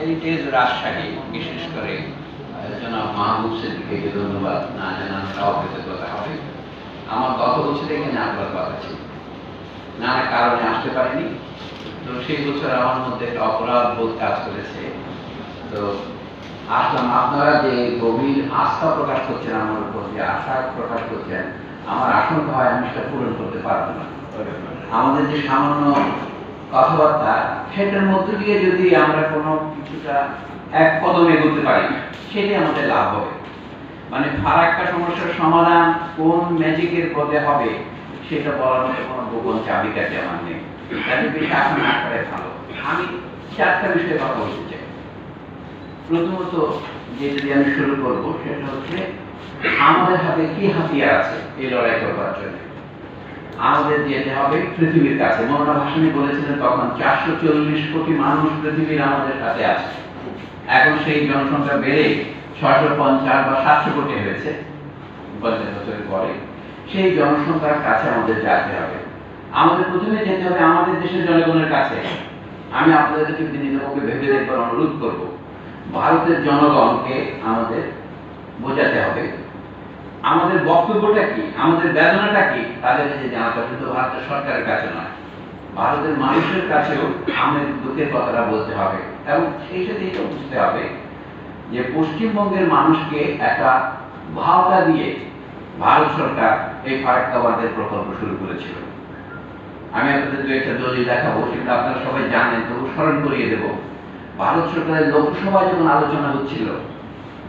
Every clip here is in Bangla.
হেরিটেজ রাজশাহী বিশেষ করে জনাব মাহবুব সিদ্দিকীকে ধন্যবাদ না জানানোটাও কৃতজ্ঞতা হবে। আমার গত বছর এখানে আসবার কথা ছিল, নানা কারণে আসতে পারিনি। তো সেই বছর আমার মধ্যে একটা অপরাধ বোধ কাজ করেছে। তো আসলাম, আপনারা যে গভীর আস্থা প্রকাশ করছেন আমার উপর, যে আশা প্রকাশ করছেন, আমার আশঙ্কা হয় আমি সেটা পূরণ করতে পারবো না। আমাদের যে সামান্য কথাবার্তা, সেটার মধ্যে দিয়ে যদি আমরা কোনো কিছুটা এক কদম এগোতে পারি, সেটাই আমাদের লাভ হবে। মানে ফারাক্কা সমস্যার সমাধান কোন ম্যাজিকের পথে হবে সেটা বলার মতো কোনো গোপন চাবিকাঠি আমার নেই। তাদের বেশি আশা না করে ভালো। আমি চারটা বিষয়ে কথা বলতে চাই। প্রথমত যে যদি আমি শুরু করবো সেটা হচ্ছে আমাদের হাতে কি হাতিয়ার আছে এই লড়াই করবার জন্য। আমাদের যেতে হবে পৃথিবীর কাছে। মৌলানা ভাসানী বলেছিলেন তখন 440 কোটি মানুষ পৃথিবীর আমাদের সাথে আছে। এখন সেই জনসংখ্যা বেড়ে 650 বা 700 কোটি হয়েছে 50 বছরের পরে। সেই জনসংখ্যার কাছে আমাদের যেতে হবে। আমাদের প্রথমে যেতে হবে আমাদের দেশের জনগণের কাছে। আমি আপনাদেরকে বিনীতভাবে ভেবে দেখবার অনুরোধ করব, ভারতের জনগণকে আমাদের বোঝাতে হবে আমাদের বক্তব্যটা কি, আমাদের বেদনাটা কি, তাদের কাছে জানাতে। শুধু ভারতের সরকারের কাছে নয়, ভারতের মানুষের কাছেও আমাদের দুঃখের কথাটা বলতে হবে। এবং সেই সাথে এটা বুঝতে হবে যে পশ্চিমবঙ্গের মানুষকে একটা ভাওতা দিয়ে ভারত সরকার এই ফারাক্কা বাঁধের প্রকল্প শুরু করেছিল। আমি আপনাদের দু একটা দলিল দেখাবো, সেটা আপনারা সবাই জানেন, তবু স্মরণ করিয়ে দেব। ভারত সরকারের লোকসভায় যখন আলোচনা হচ্ছিল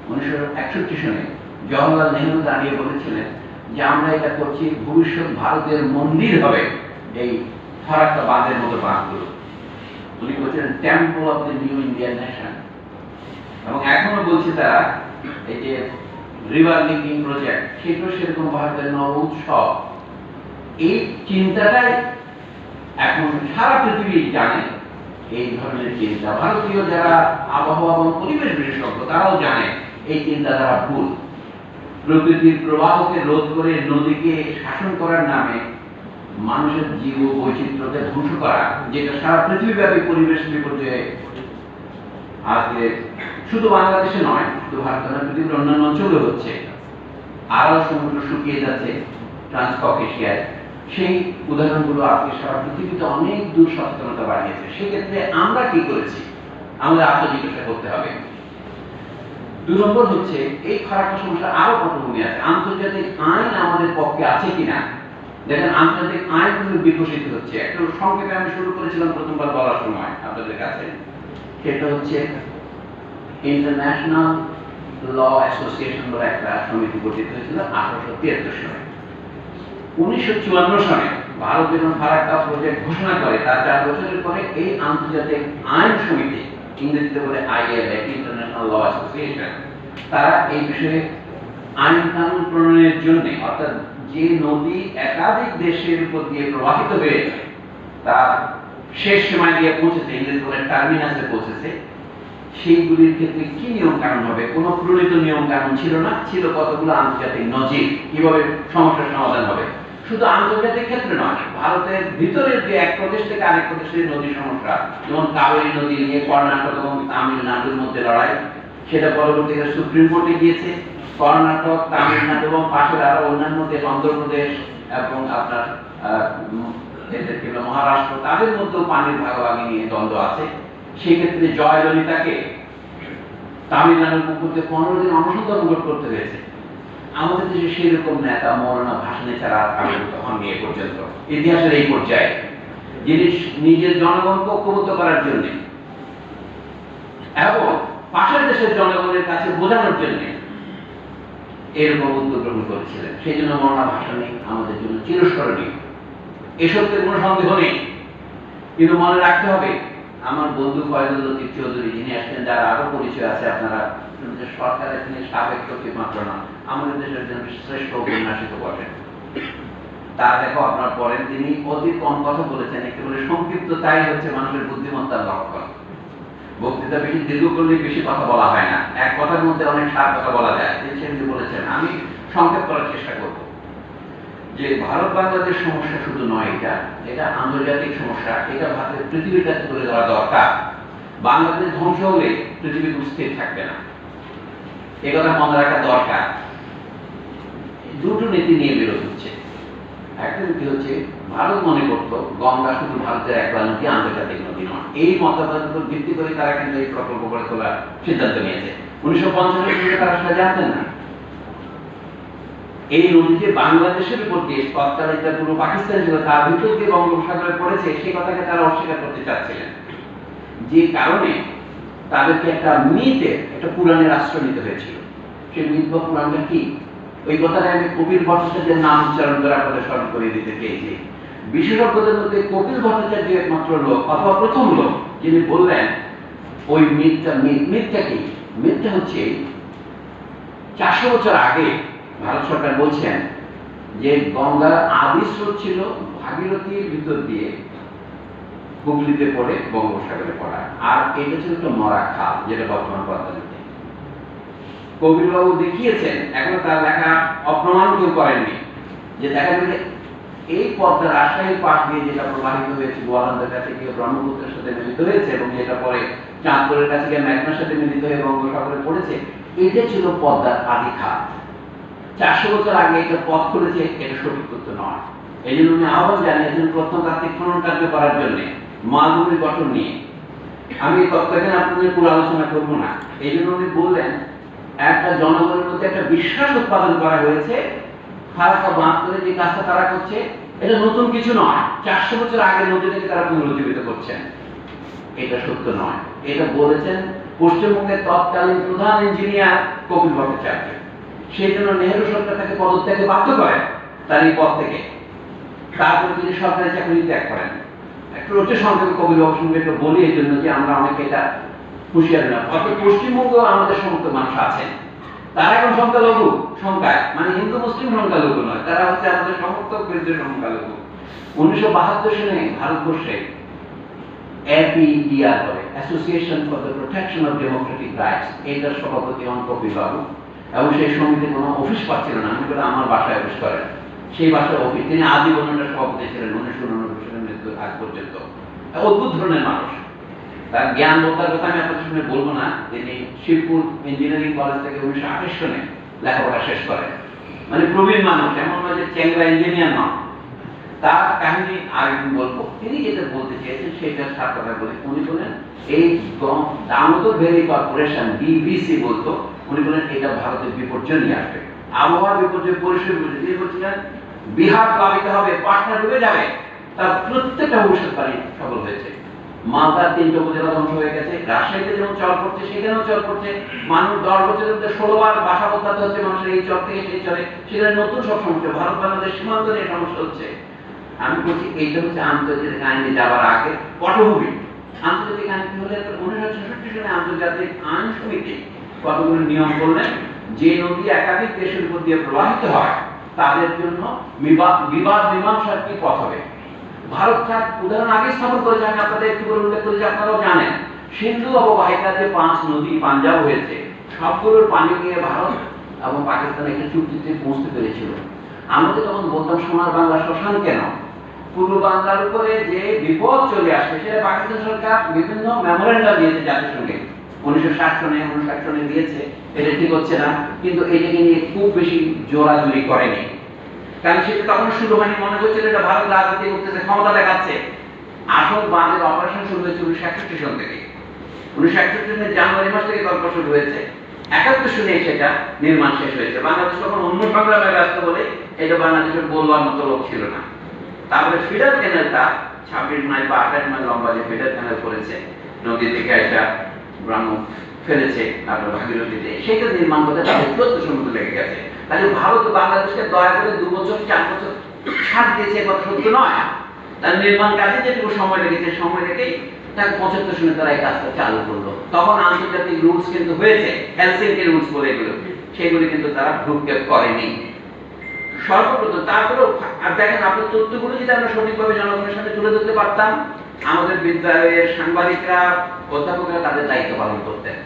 1961 সনে, জওহরলাল নেহরু দাঁড়িয়ে বলেছিলেন যে আমরা এটা করছি, ভবিষ্যৎ ভারতের মন্দির হবে এই ফারাক্কা বাঁধের মতো বাঁধগুলো। উনি বলছিলেন temple of the new Indian nation. এবং এখনো বলছে তারা এই যে রিভার লিঙ্কিং প্রজেক্ট, সেটাও সেরকম ভারতের নব উৎসব। এই চিন্তাটাই এখন সারা পৃথিবী জানে। এই ধরনের চিন্তা ভারতীয় যারা আবহাওয়া এবং পরিবেশ বিশেষজ্ঞ তারাও জানে এই চিন্তাধারা ভুল। প্রকৃতির প্রবাহকে রোধ করে নদীকে শাসন করার নামে মানুষের জীব বৈচিত্র্যকে ধ্বংস করা, যেটা সারা পৃথিবীব্যাপী পরিবেশ বিপর্যয়ে আজকে শুধু বাংলাদেশে নয়, শুধু ভারত নয়, পৃথিবীর অন্যান্য অঞ্চলে হচ্ছে। আরো সমুদ্র শুকিয়ে যাচ্ছে ট্রান্সককেশিয়ায়। সেই উদাহরণগুলো আজকে সারা পৃথিবীতে অনেক দূর সচেতনতা বাড়িয়েছে। সেক্ষেত্রে আমরা কি করেছি আমাদের আত্মজিজ্ঞাসা করতে হবে। 2 নম্বর হচ্ছে এই ফারাক্কা সমস্যার আরো পটভূমি আছে। আন্তর্জাতিক আইন আমাদের পক্ষে আছে কিনা। দেখেন আন্তর্জাতিক আইন কিন্তু বিকশিত হচ্ছে। একটু সংক্ষেপে আমি শুরু করেছিলাম প্রথমবার বলার সময় আপনাদের কাছে, সেটা হচ্ছে ইন্টারন্যাশনাল ল অ্যাসোসিয়েশন বলে একটা সমিতি গঠিত হয়েছিল 1873 সালে। 1954 সনে ভারত যখন ফারাক্কা প্রজেক্ট ঘোষণা করে, তার 4 বছরের পরে এই আন্তর্জাতিক আইন সমিতি, ইংরেজিতে বলে ILA, ইন্টারন্যাশনাল ল অ্যাসোসিয়েশন, তারা এই বিষয়ে আইন কানুন প্রণয়নের জন্য, অর্থাৎ যে নদী একাধিক দেশের উপর দিয়ে প্রবাহিত হয়ে তার শেষ সীমায় গিয়ে পৌঁছেছে, ইংরেজি বলে টার্মিনাসে পৌঁছেছে, সেইগুলির ক্ষেত্রে কি নিয়ম কানুন হবে। কোনো প্রণীত নিয়ম কানুন ছিল না, ছিল কতগুলো আন্তর্জাতিক নজির, কিভাবে সমস্যার সমাধান হবে। শুধু আন্তর্জাতিক ক্ষেত্রে নয়, ভারতের ভিতরে যে এক প্রদেশ থেকে আরেক প্রদেশের নদী সমস্যা, যেমন কাবেরী নদী নিয়ে কর্ণাটক এবং তামিলনাড়ুর মধ্যে লড়াই, সেটা পরবর্তীতে সুপ্রিম কোর্টে গিয়েছে। কর্ণাটক, তামিলনাড়ু এবং পাশের আরো অন্যান্য দেশ, অন্ধ্রপ্রদেশ এবং আপনার মহারাষ্ট্র, তাদের মধ্যেও পানির ভাগাভাগি নিয়ে দ্বন্দ্ব আছে। সেক্ষেত্রে জয় ললিতাকে তামিলনাড়ুর পুকুরতে 15 দিন অনশন করতে হয়েছে। আমাদের দেশে সেরকম নেতা মৌলানা ভাসানী ছাড়া আবির্ভূত হননি এ পর্যন্ত, ইতিহাসের এই পর্যায়ে, যিনি নিজের জনগণকে ঐক্যবদ্ধ করার জন্য এবং পাশের দেশের জনগণের কাছে বোঝানোর জন্য এরকম উদ্যোগ গ্রহণ করেছিলেন। সেই জন্য মৌলানা ভাসানী আমাদের জন্য চিরস্মরণীয়, এসবতে কোনো সন্দেহ নেই। কিন্তু মনে রাখতে হবে, আমার বন্ধু ফয়জুল লতিফ চৌধুরী যিনি আসছেন, যার আরো পরিচয় আছে আপনারা, সরকারের তিনি সাবেক সচিব মাত্র না, আমাদের দেশের জন্য শ্রেষ্ঠ উপন্যাসিক বটেন। তার দেখো আপনার পড়েন, তিনি অতি কম কথা বলেছেন, একেবারে সংক্ষিপ্ত, তাই হচ্ছে মানুষের বুদ্ধিমত্তার লক্ষণ। বক্তৃতা বেশি দীর্ঘ করলে বেশি কথা বলা হয় না, এক কথার মধ্যে অনেক সার কথা বলা যায়। তিনি বলেছেন, আমি সংক্ষেপ করার চেষ্টা করব, যে ভারত বাংলাদেশ সমস্যা শুধু নয়, এটা আন্তর্জাতিক সমস্যা। এটা ভারতের পৃথিবীর কাছে তুলে দেওয়া দরকার। বাংলাদেশ ধ্বংস হলে পৃথিবী স্থির থাকবে না, এ কথা মনে রাখা দরকার। দুটো নীতি নিয়ে বিরোধ হচ্ছে। একটা নীতি হচ্ছে ভারত মনে করতো গঙ্গা শুধু ভারতের একলা নদী, আন্তর্জাতিক নদী নয়। এই মতবাদের উপর ভিত্তি করে তারা কিন্তু এই প্রকল্প গড়ে তোলার সিদ্ধান্ত নিয়েছে। 1950 সালে তারা সেটা জানতেন না। এই নদীতে বাংলাদেশের উপর দিয়ে তৎকালীন পুরো পাকিস্তান ছিল, তার ভিতর দিয়ে বঙ্গোপসাগরে পড়েছে, সেই কথাকে তারা অস্বীকার করতে চাচ্ছিলেন। যে কারণে তাদেরকে একটা মিথের, একটা পুরাণের আশ্রয় নিতে হয়েছিল। সেই মিথ বা পুরাণটা কি, ওই কথাটা আমি কপিল ভট্টাচার্যের নাম উচ্চারণ করার কথা স্মরণ করে দিতে চেয়েছি। বিশেষজ্ঞদের মধ্যে কপিল ভট্টাচার্য একমাত্র লোক অথবা প্রথম লোক যিনি বললেন ওই মিথটা কি। মিথটা হচ্ছে 400 বছর আগে ভারত সরকার বলছেন যে গঙ্গার আদি স্রোত ছিল ভাগীরথীর ভিতর দিয়ে হুগলিতে পড়ে বঙ্গোপসাগরে পড়া, আর এটা ছিল একটা মরা খাল, যেটা বর্তমান পদ্মা নদী। কবিরবাবু দেখিয়েছেন, এখনো তার লেখা অপ্রমাণ কেউ করেননি, যে দেখা গেলে এই পদ্মা রাজশাহীর পাশ দিয়ে যেটা প্রবাহিত হয়েছে গোয়ালন্দের কাছে গিয়ে ব্রহ্মপুত্রের সাথে মিলিত হয়েছে এবং যেটা পরে চাঁদপুরের কাছে গিয়ে মেঘনার সাথে মিলিত হয়ে বঙ্গোপসাগরে পড়েছে, এটা ছিল পদ্মার আদি খাল। 400 বছর আগে এটা পথ খুলেছে, এটা সঠিক তথ্য নয়। এই জন্য উনি আহ্বান জানিয়েছেন প্রত্নতাত্ত্বিক খনন কার্য করার জন্য মালভূমির গঠন নিয়ে। আমি এই তথ্য এখানে আপনাদের পুরো আলোচনা করবো না। এই জন্য উনি বললেন একটা জনগণের মধ্যে একটা বিশ্বাস উৎপাদন করা হয়েছে, ফারাক্কা বাঁধ করে যে কাজটা তারা করছে এটা নতুন কিছু নয়, 400 বছর আগে নদীটাকে তারা পুনরুজ্জীবিত করছেন, এটা সত্য নয়। এটা বলেছেন পশ্চিমবঙ্গের তৎকালীন প্রধান ইঞ্জিনিয়ার কপিল ভট্টাচার্য। সেই জন্য নেহেরু সরকার তাকে পদত্যাগে বাধ্য করেন তার এই পদ থেকে। তারপরে তিনি সরকারি চাকরি ত্যাগ করেন। একটু রোটে সংক্ষেপে কপিল বাবুর সঙ্গে একটু বলি এই জন্য যে আমরা অনেকে এটা হুঁশিয়ারি না। অর্থাৎ পশ্চিমবঙ্গ আমাদের সমস্ত মানুষ আছেন, তারা এখন সংখ্যালঘু সংখ্যায়, মানে হিন্দু মুসলিম সংখ্যালঘু নয়, তারা হচ্ছে আমাদের সমর্থক বিরোধী সংখ্যালঘু। 1972 সালে ভারতবর্ষে APDR করে, association for the protection of Democratic rights, এটার সভাপতি হন কপিল বাবু। এবং সেই সমিতি কোনো অফিস পাচ্ছিল না, আমি বলে আমার বাসায় অফিস করেন। সেই বাসায় অফিস, তিনি আজীবনের সভাপতি ছিলেন 1989 সালের মৃত্যুর আগ পর্যন্ত। অদ্ভুত ধরনের মানুষ, তার জ্ঞান বোধার কথা আমি আপনাদের সামনে বলবো না। তিনি শিবপুর ইঞ্জিনিয়ারিং কলেজ থেকে 1928 সালে লেখাপড়া শেষ করেন, মানে প্রবীণ মানুষ, এমন নয় যে চেংরা ইঞ্জিনিয়ার নন। তার কাহিনী আরেকদিন বলবো। তিনি যেটা বলতে চেয়েছেন সেটা সাত কথা বলে উনি বলেন এই দামোদর ভ্যালি কর্পোরেশন ডিভিসি বলতো, উনি বলেন এটা ভারতের বিপর্যয় নিয়ে আসবে, আবহাওয়া বিপর্যয়, পরিবেশ বিপর্যয়। তিনি বলছিলেন বিহার প্লাবিত হবে, পাটনা ডুবে যাবে, তার প্রত্যেকটা ভবিষ্যৎবাণী সফল হয়েছে। মালদার 3টা উপজেলা ধ্বংস হয়ে গেছে, রাজশাহীতে যেমন চর পড়ছে সেখানেও চর পড়ছে। মানুষ 10 বছরের মধ্যে 16 বার বাসা বদলাতে হচ্ছে মানুষের এই চর থেকে সেই চরে, সেখানে নতুন সব সমস্যা, ভারত বাংলাদেশ সীমান্ত নিয়ে সমস্যা হচ্ছে। আমি বলছি এইটা হচ্ছে আন্তর্জাতিক আইনে যাওয়ার আগে পটভূমি। আন্তর্জাতিক আইন কি হলে 1966 সালে আন্তর্জাতিক আইন সমিতি কতগুলো নিয়ম করলেন, যে নদী একাধিক দেশের উপর দিয়ে প্রবাহিত হয় তাদের জন্য বিবাদ মীমাংসার কি পথ হবে। ভারত তার উদাহরণ আগে স্থাপন করেছে, আমি আপনাদের একটু করে উল্লেখ করেছি, আপনারাও জানেন। সিন্ধু অববাহিকা যে 5 নদী পাঞ্জাব হয়েছে, সবগুলোর পানি নিয়ে ভারত এবং পাকিস্তান একটা চুক্তিতে পৌঁছতে পেরেছিল। আমাদের তখন বলতাম সোনার বাংলা শ্মশান কেন, পূর্ব বাংলার উপরে যে বিপদ চলে আসবে সেটা পাকিস্তান সরকার বিভিন্ন মেমোরেন্ডাম দিয়েছে জাতিসংঘে, 1960 সনে 59 সনে দিয়েছে, এটা ঠিক হচ্ছে না, কিন্তু এটাকে নিয়ে খুব বেশি জোরাজুরি করেনি। কারণ সেটা তখন শুরু হয়নি, মনে হচ্ছিল এটা ভারত রাজনীতি করতেছে, ক্ষমতা দেখাচ্ছে। আসল বাঁধের অপারেশন শুরু হয়েছে 1961 সন থেকে। 1961 সনের জানুয়ারি মাস থেকে গল্প শুরু হয়েছে, 71 সনে সেটা নির্মাণ শেষ হয়েছে। বাংলাদেশ তখন অন্য সংগ্রামে ব্যস্ত বলে এটা বাংলাদেশের বলবার মতো লোক ছিল না। তারপরে ফিডার ক্যানেলটা 26 মাইল বা 28 মাইল লম্বা যে ফিডার ক্যানেল করেছে, নদী থেকে একটা ব্রাহ্ম ফেলেছে, তারপর ভাগীরথীতে, সেটা নির্মাণ করতে তাদের 74 সমুদ্র লেগে গেছে। তাহলে ভারত বাংলাদেশকে দয়া করে 2 বছর 4 বছর ছাড় দিয়েছে, কথা সত্য নয়। তার নির্মাণ কাজে যেটুকু সময় লেগেছে, সময় লেগেই তার 75 সনে তারা এই কাজটা চালু করলো। তখন আন্তর্জাতিক রুলস কিন্তু হয়েছে, হেলসিঙ্কি রুলস বলে এগুলো, সেগুলি কিন্তু তারা ভ্রুক্ষেপ করেনি সর্বপ্রথম। তারপরেও আর দেখেন, আপনার তথ্যগুলো যদি আমরা সঠিকভাবে জনগণের সামনে তুলে ধরতে পারতাম, আমাদের বিদ্যালয়ের সাংবাদিকরা, অধ্যাপকরা তাদের দায়িত্ব পালন করতেন।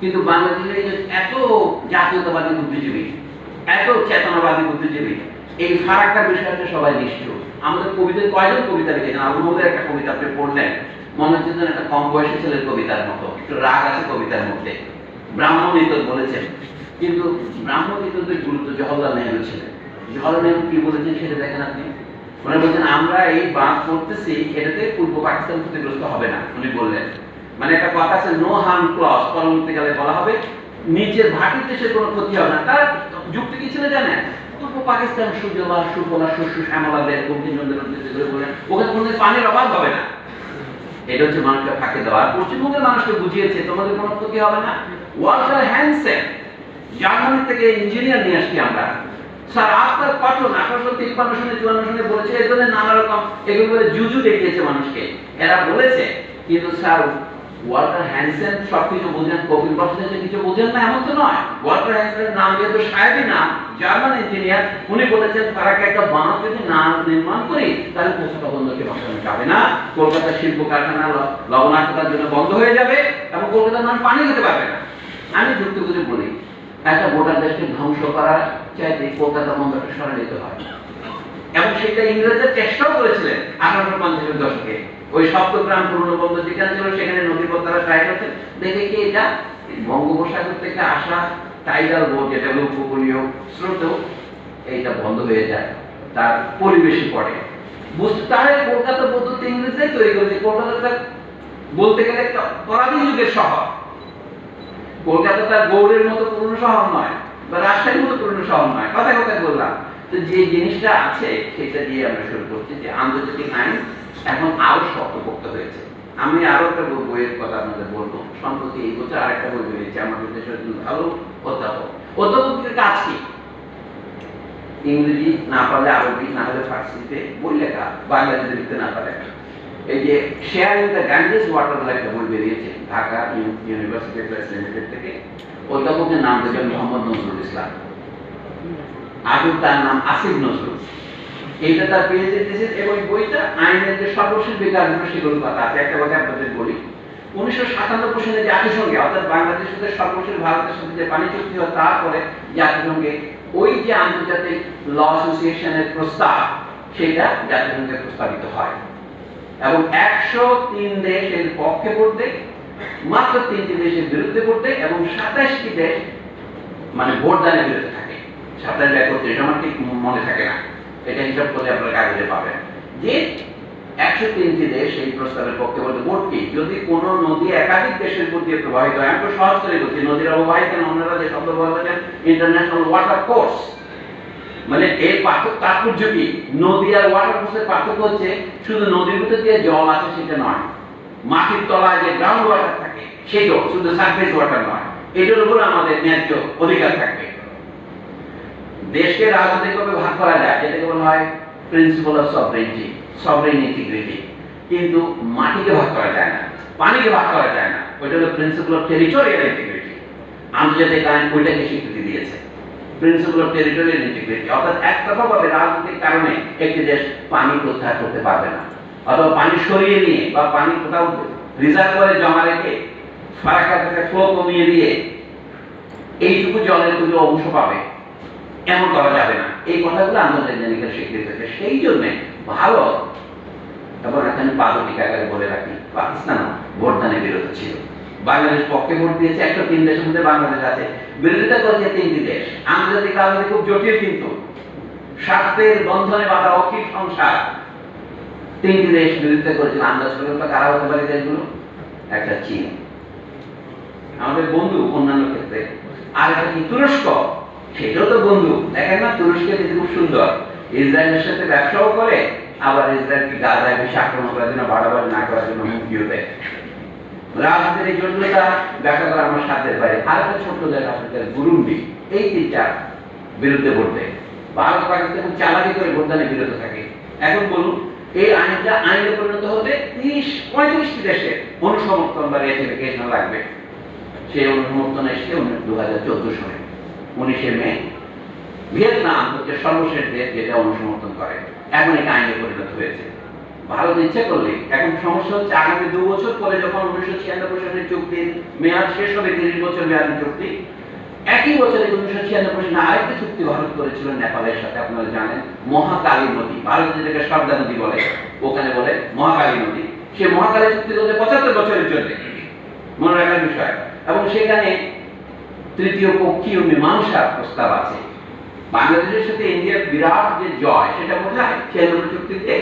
কিন্তু বাংলাদেশের এই যে এত জাতীয়তাবাদী বুদ্ধিজীবী, এত চেতনাবাদী বুদ্ধিজীবী, এই ফারাক্কার বিষয়টা সবাই নিষ্ঠুর। আমাদের কবিদের কয়জন কবিতা লিখেছেন, আবু নদের একটা কবিতা আপনি পড়লেন, মনে হচ্ছে যেন একটা কম বয়সী ছেলের কবিতার মতো, একটু রাগ আছে কবিতার মধ্যে। ব্রাহ্মণ ইতর বলেছেন, কিন্তু ব্রাহ্মণ ইতরদের গুরুত্ব জওহরলাল নেহরু ছিলেন। জওহরলাল নেহরু কি বলেছেন সেটা দেখেন আপনি। উনি বলছেন আমরা এই বাঁধ করতেছি, এটাতে পূর্ব পাকিস্তান ক্ষতিগ্রস্ত হবে না। উনি বললেন মানে একটা কথা আছে নো হার্ম ক্লজ, পরবর্তীকালে বলা হবে নিচের ভাটির দেশের কোনো ক্ষতি হবে না। তার যুক্তি কি ছিল জানেন? পূর্ব পাকিস্তান সুজলা সুফলা শস্য শ্যামলা বঙ্কিমচন্দ্রের উদ্দেশ্য করে বলেন ওখানে কোনো পানির অভাব হবে না। এটা হচ্ছে মানুষকে ফাঁকে দেওয়া। পশ্চিমবঙ্গের মানুষকে বুঝিয়েছে তোমাদের কোনো ক্ষতি হবে না। ওয়াল্টার হ্যানসেন জার্মানি থেকে ইঞ্জিনিয়ার নিয়ে আসছি আমরা, স্যার আপনার কঠোর 1853 সালে 54 সালে বলেছে এই ধরনের নানা রকম এগুলো বলে জুজু দেখিয়েছে মানুষকে, এরা বলেছে। কিন্তু স্যার ওয়াল্টার হ্যানসেন সবকিছু বোঝেন, কপিল বসু কিছু বোঝেন না এমন তো নয়। ওয়াল্টার হ্যানসেনের নাম যেহেতু সাহেবই নাম, জার্মান ইঞ্জিনিয়ার, উনি বলেছেন তারাকে একটা বাঁধ যদি না নির্মাণ করি তাহলে কলকাতা বন্দরকে বাঁচানো যাবে না, কলকাতার শিল্প কারখানা লবণাক্ততার জন্য বন্ধ হয়ে যাবে এবং কলকাতার মানুষ পানি খেতে পারবে না। আমি যুক্তি করে বলি একটা গোটা দেশকে ধ্বংস করার চাইতে কলকাতা বন্দরকে সরে নিতে হয়, এবং সেটা ইংরেজরা চেষ্টাও করেছিলেন 1850-এর দশকে। ওই সপ্তগ্রাম পুরনো বন্দর যেখানে ছিল সেখানে নদীপথ তারা ট্রাই করছেন, দেখে কি এটা বঙ্গোপসাগর থেকে আসা টাইডাল বোট যেটা হলো উপকূলীয় স্রোত এইটা বন্ধ হয়ে যায়, তার পরিবেশে পড়ে। বুঝতে তাহলে কলকাতা বন্দর ইংরেজরাই তৈরি করেছে। কলকাতাটা বলতে গেলে একটা পরাধীন যুগের শহর। কলকাতা তার গৌড়ের মতো পুরনো শহর নয়, বা রাজশাহীর মতো পুরনো শহর নয়। কথা কথা বললাম তো যে জিনিসটা আছে সেটা দিয়ে আমরা শুরু করছি যে আন্তর্জাতিক আইন এখন আরো শক্তপোক্ত হয়েছে। আমি আরো একটা বইয়ের কথা আপনাদের বলবো। সম্প্রতি এই বছর আরেকটা বই বেরিয়েছে আমাদের দেশের জন্য ভালো অধ্যাপক। অধ্যাপকের কাজ কি? ইংরেজি না পারলে আরবি, না হলে ফার্সিতে বই লেখা, বাংলা যদি লিখতে না পারে। এই যে শেয়ারিং দ্য গ্যাঞ্জেস ওয়াটার বলে একটা বই বেরিয়েছে ঢাকা ইউনিভার্সিটি প্রেস লিমিটেড থেকে। অধ্যাপকের নাম দেবেন মোহাম্মদ নজরুল ইসলাম, আগে তার নাম আসিফ নজরুল। এইটা তার পিএইচডি থিসিস, এবং বইটা আইনের যে সর্বশেষ বিকাশগুলো সেগুলোর কথা আছে। একটা কথা আপনাদের বলি, 1997 সালে জাতিসংঘে অর্থাৎ বাংলাদেশের সাথে সর্বশেষ ভারতের সাথে যে পানি চুক্তি হয় তারপরে জাতিসংঘে ওই যে আন্তর্জাতিক ল অ্যাসোসিয়েশনের প্রস্তাব সেটা জাতিসংঘে প্রস্তাবিত হয়, এবং 103 দেশ এর পক্ষে ভোট দেয়, মাত্র 3টি দেশের বিরুদ্ধে ভোট দেয়, এবং 27টি দেশ মানে ভোট দানের বিরুদ্ধে থাকে। 27 আমার ঠিক মনে থাকে না, এটা হিসাব করলে আপনারা কাগজে পাবেন যে 103টি দেশ এই প্রস্তাবের পক্ষে বলতে ভোট কি যদি কোনো নদী একাধিক দেশের উপর দিয়ে প্রবাহিত হয়। আমি তো সহজ করে বলছি, নদীর অববাহিকা অন্যরা যে শব্দ বলতেন ইন্টারন্যাশনাল ওয়াটার কোর্স, মানে এর তাৎপর্য কি? নদী আর ওয়াটার কোর্সের পার্থক্য হচ্ছে শুধু নদীর ভিতর যে জল আছে সেটা নয়, মাটির তলায় যে গ্রাউন্ড ওয়াটার থাকে সেটাও, শুধু সারফেস ওয়াটার নয়। এটার উপর আমাদের ন্যায্য অধিকার থাকবে। দেশকে রাজনৈতিকভাবে ভাগ করা যায় যেটাকে বলা হয় প্রিন্সিপাল অফ সভরেনিটি, সভরেন ইন্টিগ্রিটি, কিন্তু মাটিকে ভাগ করা যায় না, পানিকে ভাগ করা যায় না। ওইটা হলো প্রিন্সিপাল অফ টেরিটোরিয়াল ইন্টিগ্রিটি। আন্তর্জাতিক আইন ওইটাকে স্বীকৃতি দিয়েছে, প্রিন্সিপাল অফ টেরিটোরিয়াল ইন্টিগ্রিটি। অর্থাৎ একতরফাভাবে রাজনৈতিক কারণে একটি দেশ পানি প্রত্যাহার করতে পারবে না, অথবা পানি সরিয়ে নিয়ে বা পানি কোথাও রিজার্ভ করে জমা রেখে ফারাক্কা ফ্লো কমিয়ে দিয়ে এইটুকু জলের কিছু অংশ পাবে এমন করা যাবে না। এই কথাগুলো আন্তর্জাতিক স্বীকৃতি হয়েছে। সেই জন্য ভারত এবং এখানে পাদটিকাকারে বলে রাখি পাকিস্তানও ভোটদানে বিরত ছিল। বাংলাদেশ পক্ষে ভোট দিয়েছে 103 দেশের মধ্যে বাংলাদেশ আছে, বিরোধিতা করেছে 3টি দেশ। আন্তর্জাতিক রাজনীতি খুব জটিল, কিন্তু স্বার্থের বন্ধনে বাঁধা অখিল সংসার। 3টি দেশ বিরোধিতা করেছিল। আন্দাজ করুন তো কারা হতে পারে দেশগুলো? একটা চীন, আমাদের বন্ধু অন্যান্য ক্ষেত্রে, আর একটা কি তুরস্ক, সেটাও তো বন্ধু। দেখেন না তুরস্কের কিন্তু খুব সুন্দর, ইসরায়েলের সাথে ব্যবসাও করে, আবার ইসরায়েলকে গাজায় বেশি আক্রমণ করার জন্য বাড়াবাড়ি না করার জন্য হুমকিও দেয়। রাজনীতির এই জটিলতা ব্যাখ্যা করা আমার সাধ্যের বাইরে। আর একটা ছোট্ট দেশ আফ্রিকার বুরুন্ডি, এই 3টা বিরুদ্ধে ভোট দেয়। ভারত পাকিস্তান চালাকি করে ভোটদানে বিরত থাকে। এখন বলুন এই আইনটা আইনে পরিণত হতে 30-35টি দেশের অনুসমর্থন বা রেটিফিকেশন লাগবে। সেই অনুসমর্থন এসছে 2014 সালে 19 মে। ভিয়েতনাম হচ্ছে সর্বশেষ দেশ যেটা অনুসমর্থন করে। এখন এটা আইনে পরিণত হয়েছে। ভারত ইচ্ছে করলে, এখন সমস্যা হচ্ছে আগামী 2 বছর পরে যখন 1996 সালের চুক্তির মেয়াদ শেষ হবে, 30 বছর মেয়াদী চুক্তি, একই বছরে 1996 সালে আরেকটা চুক্তি ভারত করেছিল নেপালের সাথে। আপনারা জানেন মহাকালী নদী, ভারত যেটাকে সর্দা নদী বলে, ওখানে বলে মহাকালী নদী। সে মহাকালী চুক্তি করছে 75 বছরের জন্য, মনে রাখার বিষয়। এবং সেখানে তৃতীয় পক্ষীয় মীমাংসার প্রস্তাব আছে। বাংলাদেশের সাথে ইন্ডিয়ার বিরাট যে জয়, সেটা কোথায়? 96 চুক্তিতে।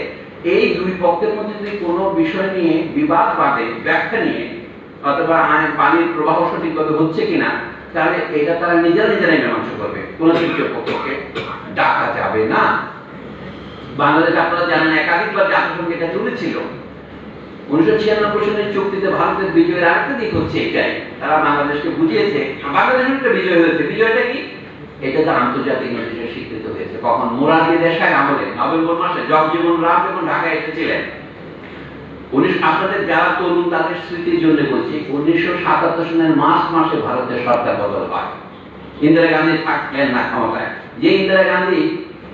এই দুই পক্ষের মধ্যে যদি কোনো বিষয় নিয়ে বিবাদ বাঁধে, ব্যাখ্যা নিয়ে, অথবা পানির প্রবাহ সঠিকভাবে হচ্ছে কিনা, তাহলে এটা তারা নিজেরাই মীমাংসা করবে, কোনো তৃতীয় পক্ষকে ডাকা যাবে না। বাংলাদেশ আপনারা জানেন একাধিকবার জাতিসংঘে এটা তুলেছিল। 1996 সালের চুক্তিতে ভারতের বিজয়ের আরেকটা দিক হচ্ছে এটাই, তারা বাংলাদেশকে বুঝিয়েছে বাংলাদেশের একটা বিজয় হয়েছে। বিজয়টা কি? এটা তো আন্তর্জাতিক নোটিশে স্বীকৃত হয়েছে। কখন? মোরারজি দেশাই আমলে নভেম্বর মাসে জগজীবন রাম যখন ঢাকায় এসেছিলেন। আপনাদের যারা তরুণ তাদের স্মৃতির জন্য বলছি, 1977 সালের মার্চ মাসে ভারতের সরকার বদল হয়। ইন্দিরা গান্ধী থাকলেন না ক্ষমতায়। যে ইন্দিরা গান্ধী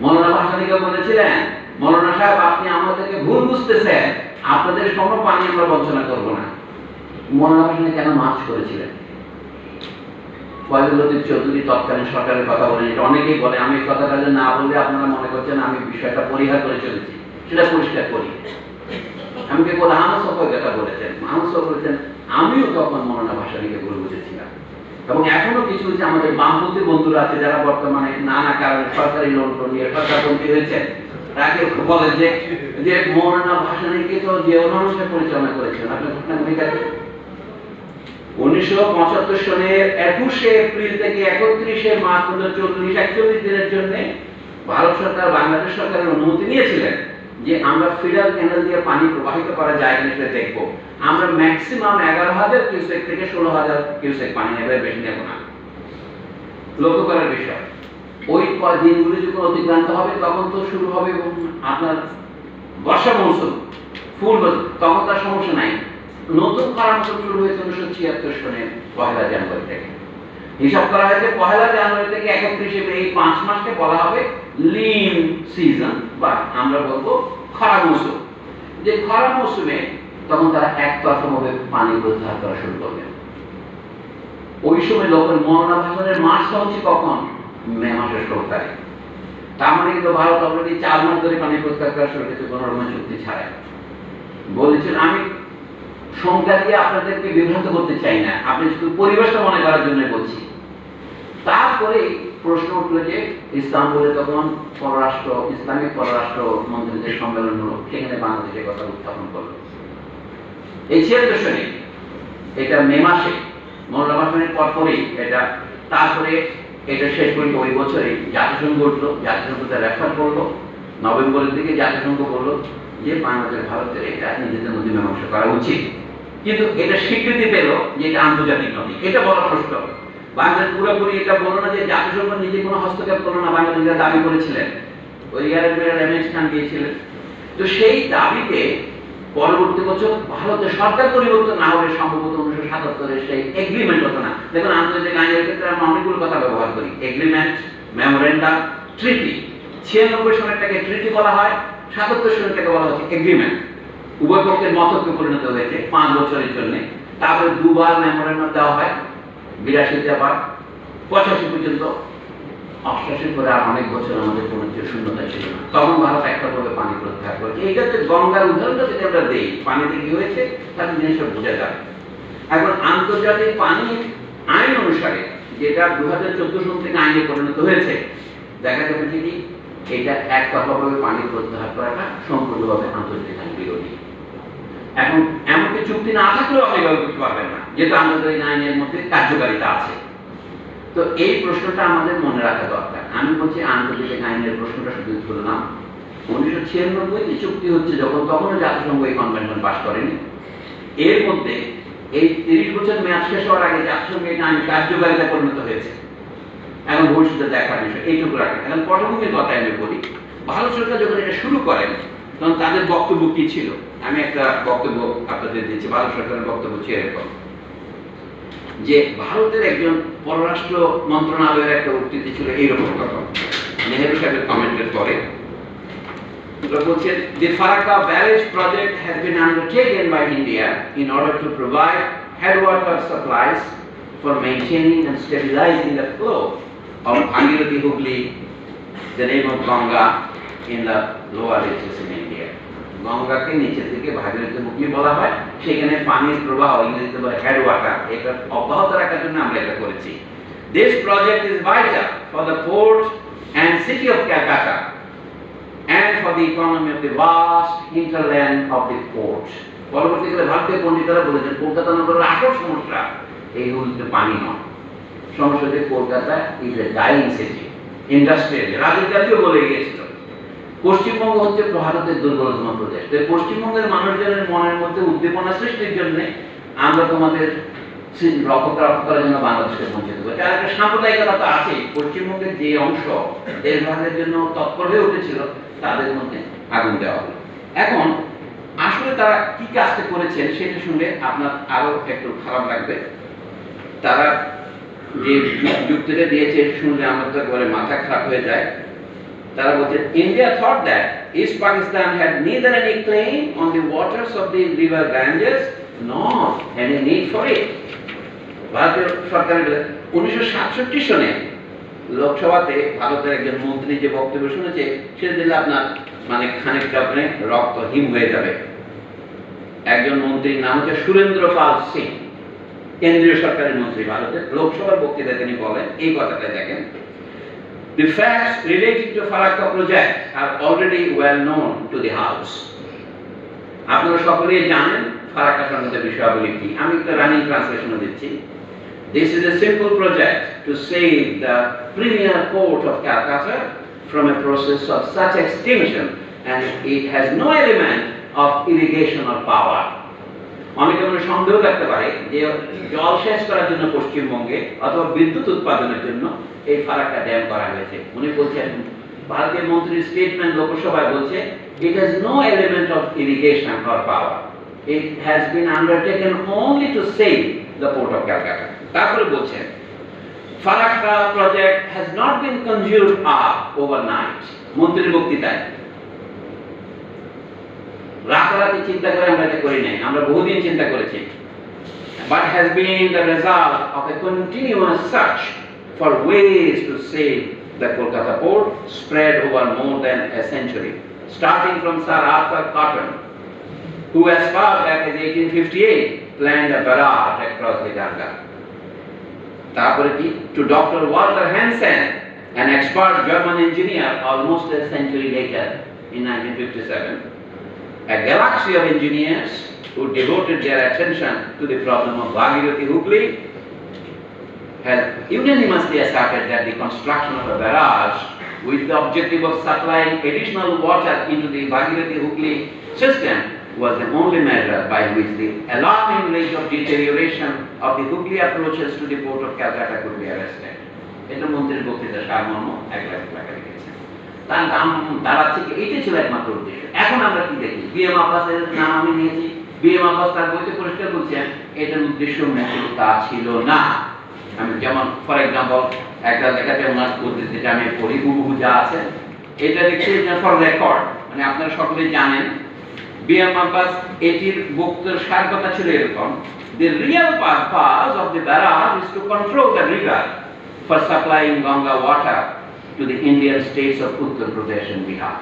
মৌলানা ভাসানীকে বলেছিলেন, মৌলানা সাহেব আপনি আমাদেরকে ভুল বুঝতেছেন, আপনাদের কোনো পানি আমরা বঞ্চনা করবো না। মৌলানা ভাসানী কেন মার্চ করেছিলেন? ফয়জুল লতিফ চৌধুরী তৎকালীন সরকারের কথা বলেন। এটা অনেকেই বলে, আমি এই কথাটা না বললে আপনারা মনে করছেন আমি বিষয়টা পরিহার করে চলেছি, সেটা পরিষ্কার করি। আমি কে বলে আহমদ কথা বলেছেন, আহমদ বলেছেন আমিও তখন মৌলানা ভাসানীকে ভুল বুঝেছিলাম। এবং এখনো কিছু যে আমাদের বামপন্থী বন্ধুরা আছে যারা বর্তমানে নানা কারণে সরকারি লোন নিয়ে সরকারপন্থী হয়েছেন, তাকে বলে যে মৌলানা ভাসানীকে তো যে মানুষের পরিচালনা করেছেন আপনার ঘটনা ভূমিকাতে। 1975 সনের 21 এপ্রিল থেকে 31 মার্চ পর্যন্ত 41 দিনের জন্য ভারত সরকার বাংলাদেশ সরকারের অনুমতি নিয়েছিলেন যে আমরা ফিডার ক্যানেল দিয়ে পানি প্রবাহিত করা যায় কিনা সেটা দেখবো। আমরা ম্যাক্সিমাম 11,000 কিউসেক থেকে 16,000 কিউসেক পানি নেবে, বেশি নেব না। লক্ষ্য করার বিষয়, ওই দিনগুলি যখন অতিক্রান্ত হবে তখন তো শুরু হবে আপনার বর্ষা মৌসুম, ফুল, তখন তার সমস্যা নাই। নতুন খরা মৌসুম শুরু হয়েছে 1976 সনের 1 জানুয়ারি থেকে। হিসাব করা হয়েছে 1 জানুয়ারি থেকে 31 এপ্রিল, এই 5 মাসকে বলা হবে লিন সিজন, বা আমরা বলবো খরা মৌসুম। যে খরা মৌসুমে তখন তারা একতরফাভাবে পানি প্রত্যাহার করা শুরু করবেন। ওই সময় লোকের মৌলানা ভাসানের মাসটা হচ্ছে কখন? মে মাসের 16 তারিখ। তার মানে কিন্তু ভারত অলরেডি 4 মাস ধরে পানি প্রত্যাহার করা শুরু করেছে কোনো রকম চুক্তি ছাড়াই। বলেছেন আমি সংখ্যা দিয়ে আপনাদেরকে বিভ্রান্ত করতে চাই না, আপনি শুধু পরিবেশটা মনে করার জন্য বলছি। তারপরে প্রশ্ন উঠলো যে ইস্তাম্বুলে তখন ইসলামিক পররাষ্ট্র মন্ত্রীদের সম্মেলন হলো, সেখানে বাংলাদেশের কথা উত্থাপন করলো। এই 76 সনে, এটা মে মাসে মৌলানা ভাসানীর পরপরই এটা, তারপরে এটা শেষ পর্যন্ত ওই বছরে জাতিসংঘ উঠলো, জাতিসংঘ রেফার করলো, নভেম্বরের দিকে জাতিসংঘ বললো যে বাংলাদেশ ভারতের এটা নিজেদের মধ্যে মীমাংসা করা উচিত। কিন্তু এটা স্বীকৃতি পেল যে এটা আন্তর্জাতিক নদী, এটা বড় প্রশ্ন। বাংলাদেশ পুরোপুরি এটা বললো না যে জাতিসংঘ নিজে কোনো হস্তক্ষেপ করলো না, বাংলাদেশিরা দাবি করেছিলেন, ওই এমএস খান দিয়েছিলেন। তো সেই দাবিতে পরবর্তী বছর ভারতের সরকার পরিবর্তন না হলে সম্ভবত 1977 সেই এগ্রিমেন্ট হতো না। দেখুন আন্তর্জাতিক আইনের ক্ষেত্রে আমরা অনেকগুলো কথা ব্যবহার করি, এগ্রিমেন্ট, মেমোরেন্ডাম, ট্রিটি। 96 সনেরটাকে ট্রিটি বলা হয়, 77 সনেরটাকে বলা হচ্ছে এগ্রিমেন্ট। উভয় পক্ষের মতকে পরিণত হয়েছে 5 বছরের জন্য। তারপরে দুবার মেমোরেন্ডাম দেওয়া হয়, 82 আবার 85 পর্যন্ত। 88 পরে আর অনেক বছর আমাদের কোনো শূন্যতা ছিল না, তখন ভারত একটা ভাবে পানি প্রত্যাহার করেছে। এইটা হচ্ছে গঙ্গার উদাহরণটা যদি আমরা দিই, পানিতে কি হয়েছে তাহলে জিনিসটা বোঝা যাবে। এখন আন্তর্জাতিক পানি আইন অনুসারে, যেটা 2014 সাল থেকে আইনে পরিণত হয়েছে, দেখা যাবে যে এটা একতরফাভাবে পানি প্রত্যাহার করাটা সম্পূর্ণভাবে আন্তর্জাতিক আইন বিরোধী। এখন এমনকি চুক্তি না থাকলেও আপনি ব্যবহার করতে পারবেন না, যেহেতু আন্তর্জাতিক আইনের মধ্যে কার্যকারিতা আছে। তো এই প্রশ্নটা আমাদের মনে রাখা দরকার। আমি বলছি আন্তর্জাতিক আইনের প্রশ্নটা শুধু তুললাম। 1996 যে চুক্তি হচ্ছে যখন, তখনও জাতিসংঘ এই কনভেনশন পাস করেনি। এর মধ্যে এই 30 বছর মেয়াদ শেষ হওয়ার আগে জাতিসংঘ এই আইন কার্যকারিতা পরিণত হয়েছে। এখন ভবিষ্যতে দেখার বিষয় এইটুকু রাখেন। এখন পটভূমির কথা আমি বলি, ভারত সরকার যখন এটা শুরু করেন তখন তাদের বক্তব্য কি ছিল? আমি একটা বক্তব্য আপনাদের দিচ্ছি। ভারত সরকারের বক্তব্য ছিল এরকম যে ভারতের একজন পররাষ্ট্র মন্ত্রণালয়ের একটা উক্তিতে ছিল এইরকম কথা, নেহেরু সাহেবের কমেন্টের পরে বলছে যে Farakka barrage project has been undertaken by India in order to provide headwater supplies for maintaining and stabilizing the flow of Bhagirathi Hooghly, the name of Ganga, in the lower reaches in India. গঙ্গাকে নিচে থেকে ভাগীরথী মুখী বলা হয়, সেখানে পানির প্রবাহ ইংরেজিতে বলে হেড ওয়াটার, এটা অব্যাহত রাখার জন্য আমরা এটা করেছি। This project is vital for the port and city of Calcutta and for the economy of the vast hinterland of the port. পরবর্তীকালে ভারতীয় পণ্ডিতরা বলেছেন কলকাতা নগরের আসল সমস্যা এই হচ্ছে পানি নয়, সমস্যা হচ্ছে Kolkata is a dying city, industrial. Rajiv গান্ধীও বলে গিয়েছিল পশ্চিমবঙ্গ হচ্ছে ভারতের দুর্বলতম প্রদেশ। তাই পশ্চিমবঙ্গের মানুষজনের মনের মধ্যে উদ্দীপনা সৃষ্টির জন্য আমরা তোমাদের রক্ষা করার জন্য বাংলাদেশকে বঞ্চিত করেছি। আর একটা সাম্প্রদায়িকতা তো আছেই, পশ্চিমবঙ্গের যে অংশ দেশ ভাগের জন্য তৎপর হয়ে উঠেছিল তাদের মধ্যে আগুন দেওয়া হলো। এখন আসলে তারা কি কাজটা করেছেন সেটা শুনলে আপনার আরো একটু খারাপ লাগবে। তারা যে যুক্তিটা দিয়েছে শুনলে আমার তো একবারে মাথা খারাপ হয়ে যায়। তারা বলছে India thought that East Pakistan had neither any claim on the waters of the river Ganges nor any need for it. ভারতীয় সরকারের 1967 সনে লোকসভাতে ভারতের একজন মন্ত্রী যে বক্তব্য শুনেছে সেটা দিলে আপনার মানে খানিকটা আপনি রক্ত হিম হয়ে যাবে। একজন মন্ত্রীর নাম হচ্ছে সুরেন্দ্র পাল সিং, কেন্দ্রীয় সরকারের মন্ত্রী ভারতের, লোকসভার বক্তৃতায় তিনি বলেন এই কথাটা দেখেন, The facts relating to Farakka project are already well known to the House. আপনারা সকলেই জানেন ফারাক্কা সংক্রান্ত বিষয়াবলী কি, আমি একটা রানিং ট্রান্সলেশন দিচ্ছি। This is a simple project to save the premier port of Calcutta from a process of such extinction, and it has no element of irrigation or power. অনেকে মনে সন্দেহ থাকতে পারে যে জল সেচ করার জন্য পশ্চিমবঙ্গে অথবা বিদ্যুৎ উৎপাদনের জন্য এই ফারাক্কা ড্যাম করা হয়েছে। উনি বলছেন, ভারতীয় মন্ত্রীর স্টেটমেন্ট লোকসভায় বলছে, it has no element of irrigation or power. It has been undertaken only to save the port of Calcutta. তারপরে বলছেন, Farakka project has not been conjured up overnight. মন্ত্রীর বক্তৃতায় রাতারাতি চিন্তা করে আমরা এটা করি নাই, আমরা বহুদিন চিন্তা করেছি, but has been the result of a continuous search for ways to save the Kolkata port spread over more than a century, starting from Sir Arthur Cotton, who as far back as 1858 planned a barrage across the Ganga. তারপরে কি, to Dr. Walter Hansen, an expert German engineer almost a century later in 1957, a galaxy of engineers who devoted their attention to the problem of Bhagirathi Hooghly has unanimously asserted that the construction of a barrage with the objective of supplying additional water into the Bhagirathi Hooghly system was the only measure by which the alarming rate of deterioration of the Hooghly approaches to the port of Calcutta could be arrested. এটা মন্ত্রীর বক্তৃতা সারমর্ম 1 লাখ টাকা লিখেছেন। তার দাম দাঁড়াচ্ছে কি, এটাই ছিল একমাত্র উদ্দেশ্য। এখন আমরা কি দেখি, বিএম আব্বাসের নাম আমি নিয়েছি, বিএম আব্বাস তার বইতে পরিষ্কার বলছেন এটার উদ্দেশ্য মোটেও তা ছিল না। আমি যেমন ফর এক্সাম্পল একটা লেখাতে ওনার উদ্ধৃতিটা আমি পড়ি, হুবহু যা আছে এটা লিখছি ফর রেকর্ড, মানে আপনারা সকলেই জানেন বিএম আব্বাস এটির বক্তব্যের সার কথা ছিল এরকম, the real purpose of the barrage is to control the river for supplying Ganga water to the Indian states of Uttar Pradesh and Bihar.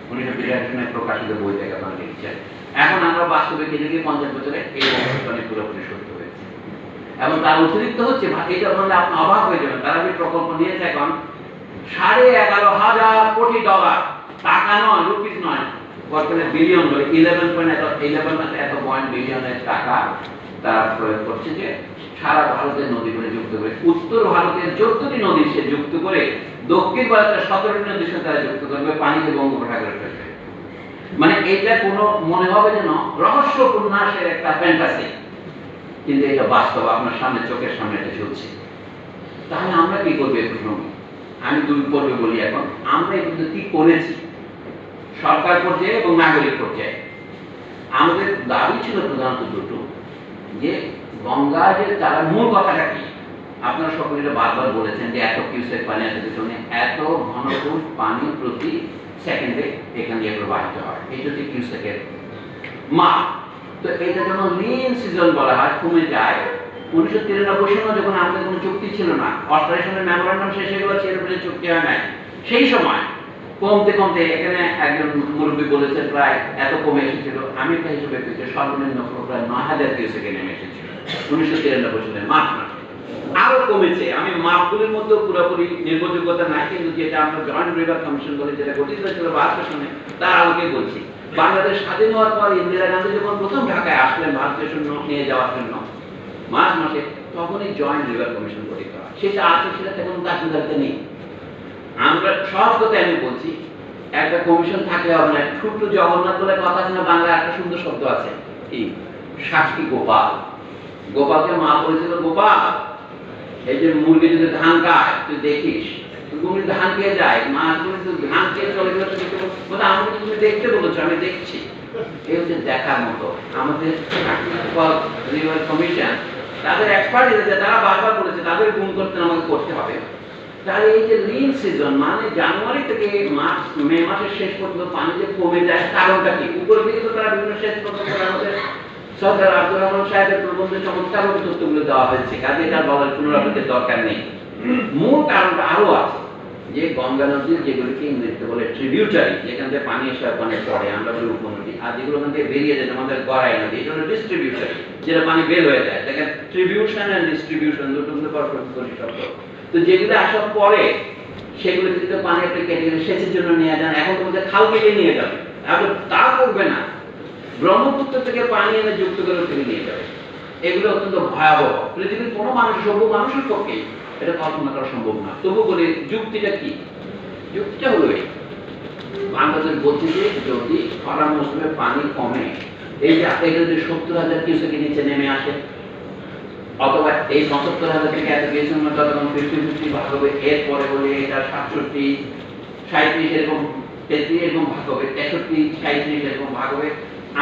1982 সালে প্রকাশিত বই থেকে আপনারা লিখছেন। এখন আমরা বাস্তবে দেখি 50 বছরে এই অবস্থানে পুরোপুরি সত্য হয়েছে, এবং তার অতিরিক্ত হচ্ছে, এটা বললে আপনি অবাক হয়ে যাবেন, তারা যে প্রকল্প নিয়েছে এখন $11,500 কোটি, টাকা নয়, রুপিস নয়, বর্তমানে বিলিয়ন, 11 বিলিয়নের টাকা তারা প্রয়োগ করছে যে সারা ভারতের নদী করে যুক্ত করে, উত্তর ভারতের 14টি নদী সে যুক্ত করে, দক্ষিণ ভারতের 17টি নদীর সাথে তারা যুক্ত করবে পানিতে বঙ্গোপসাগরের ফেলবে। মানে এটা কোনো মনে হবে যেন রহস্য উপন্যাসের একটা ফ্যান্টাসি, কিন্তু এটা বাস্তব, আপনার সামনে চোখের সামনে এটা চলছে। তাহলে আমরা কি করবো একটু, আমি 2 পর্বে বলি। এখন আমরা কিন্তু কি করেছি সরকার পর্যায়ে এবং নাগরিক পর্যায়ে, আমাদের দাবি ছিল প্রধানত দুটো, যে গঙ্গা যে তারা মূল কথাটা কি, আপনারা সকলে বারবার বলেছেন যে এত কিউসেক পানি আসে, এত ঘনফুট পানি প্রতি সেকেন্ডে এখান দিয়ে প্রবাহিত হয়, এটা হচ্ছে কিউসেকের মাপ। তো এটা যখন লিন সিজন বলা হয় কমে যায়, 1993 সালে যখন আমাদের কোনো চুক্তি ছিল না, 88 সালের মেমোরেন্ডাম শেষ হয়ে গেল, ছেড়ে চুক্তি হয় নাই, সেই সময় কমতে কমতে এখানে একজন মুরব্বী বলেছেন প্রায় এত কমে এসেছিল, আমি একটা হিসেবে পেয়েছি সর্বনিম্ন প্রায় 9,000 কিউসেকে নেমে এসেছিল 1993 সালের মার্চ মাসে। আরো কমেছে, আমি মাপগুলির মধ্যে পুরোপুরি নির্ভরযোগ্যতা নাই, কিন্তু যেটা আমরা জয়েন্ট রিভার কমিশন বলে যেটা গঠিত হয়েছিল 72 সনে, তার আলোকে বলছি বাংলাদেশ স্বাধীন হওয়ার পর ইন্দিরা গান্ধী যখন প্রথম ঢাকায় আসলেন ভারতীয় সৈন্য নিয়ে যাওয়ার জন্য মার্চ মাসে, তখনই জয়েন্ট রিভার কমিশন গঠিত হয়। সেটা আছে, সেটা তেমন কার্যকারিতা নেই। আমরা সহজ কথায় আমি বলছি, একটা কমিশন থাকলে হবে না। ছোট্ট জগন্নাথ বলে কথা আছে না, বাংলায় একটা সুন্দর শব্দ আছে, কি সাক্ষী গোপাল। গোপালকে মা বলেছিল, গোপাল এই যে মুরগি যদি ধান খায় তুই দেখিস, তুমি ধান খেয়ে যায়, মা কিন্তু ধান খেয়ে চলে গেলে বলে আমাকে তুমি দেখতে বলেছো, আমি দেখছি। এই হচ্ছে দেখার মতো। আমাদের রিভার কমিশন তাদের এক্সপার্ট আছে, তারা বারবার বলেছে তাদের গুণ করতে আমাকে করতে হবে। তাহলে এই যে রিন সিজন, মানে জানুয়ারি থেকে মার্চ মে মাসের শেষ পর্যন্ত পানি যে কমে যায়, কারণটা কি? উপরের দিকে তো তারা বিভিন্ন শেষ পর্যন্ত আমাদের সরকার আব্দুর রহমান সাহেবের প্রবন্ধে চমৎকার তথ্যগুলো দেওয়া হয়েছে, কাজে এটা বলার পুনরাবৃত্তির দরকার নেই। মূল কারণটা আরো আছে, যে গঙ্গা নদীর যেগুলিকে ইংরেজিতে বলে ট্রিবিউটারি, যেখান থেকে পানি এসে ওখানে পড়ে, আমরা বলি উপনদী, আর যেগুলো ওখান থেকে বেরিয়ে যায় আমাদের গড়াই নদী, এটা হলো ডিস্ট্রিবিউটারি, যেটা পানি বের হয়ে যায়। দেখেন ট্রিবিউশন এন্ড ডিস্ট্রিবিউশন দুটো কিন্তু পারফেক্ট করি শব্দ। তো যেগুলো আসার পরে সেগুলো কিন্তু পানি আপনি কেটে সেচের জন্য নিয়ে যান, এখন তোমাদের খাল কেটে নিয়ে যাবে, এখন তা করবে না, ব্রহ্মপুত্র থেকে পানি এনে যুক্ত করে ফিরে নিয়ে যাবে। এগুলো অত্যন্ত ভয়াবহ, পৃথিবীর কোনো মানুষ, সভ্য মানুষের পক্ষে এটা কল্পনা করা সম্ভব না। তবু বলি যুক্তিটা কি? যুক্তিটা হলো এই, বাংলাদেশ বলছে যে যদি খরা মৌসুমে পানি কমে, এই যে এটা যদি 70,000 কিউসেকের নিচে নেমে আসে, অথবা এই 75,000 থেকে এত কিউসেক মধ্যে তখন 50-50 ভাগ হবে, এরপরে বলে এটা 67, 37 এরকম 33 এরকম ভাগ হবে, 63, 37 এরকম ভাগ হবে।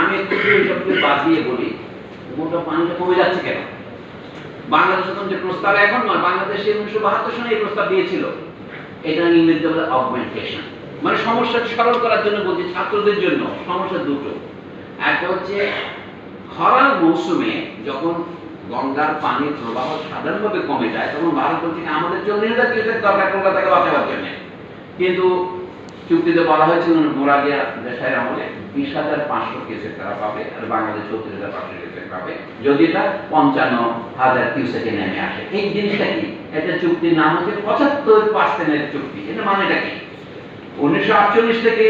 আমি একটু সবকে বাদ দিয়ে বলি, মোটা পানিটা কমে যাচ্ছে কেন? বাংলাদেশ এখন যে প্রস্তাব, এখন নয়, বাংলাদেশে 1972 সনে এই প্রস্তাব দিয়েছিল, এটা ইংরেজিতে বলে অগমেন্টেশন, মানে সমস্যা সরল করার জন্য বলছি, ছাত্রদের জন্য। সমস্যা দুটো, একটা হচ্ছে খরা মৌসুমে যখন গঙ্গার পানির প্রবাহ সাধারণভাবে কমে যায়, তখন ভারত বলছে আমাদের 40,000 কিউসেক দরকার কলকাতাকে বাঁচাবার জন্য, কিন্তু চুক্তিতে বলা হয়েছিল মোরাদিয়া দেশের আমলে 20,500 কিউসেক তারা পাবে, আর বাংলাদেশ 34,500 কিউসেক পাবে, যদি এটা 55,000 কিউসেকে নেমে আসে। এই জিনিসটা কি? এটা চুক্তির নাম হচ্ছে 75% চুক্তি। এটা মানেটা কি? 1948 থেকে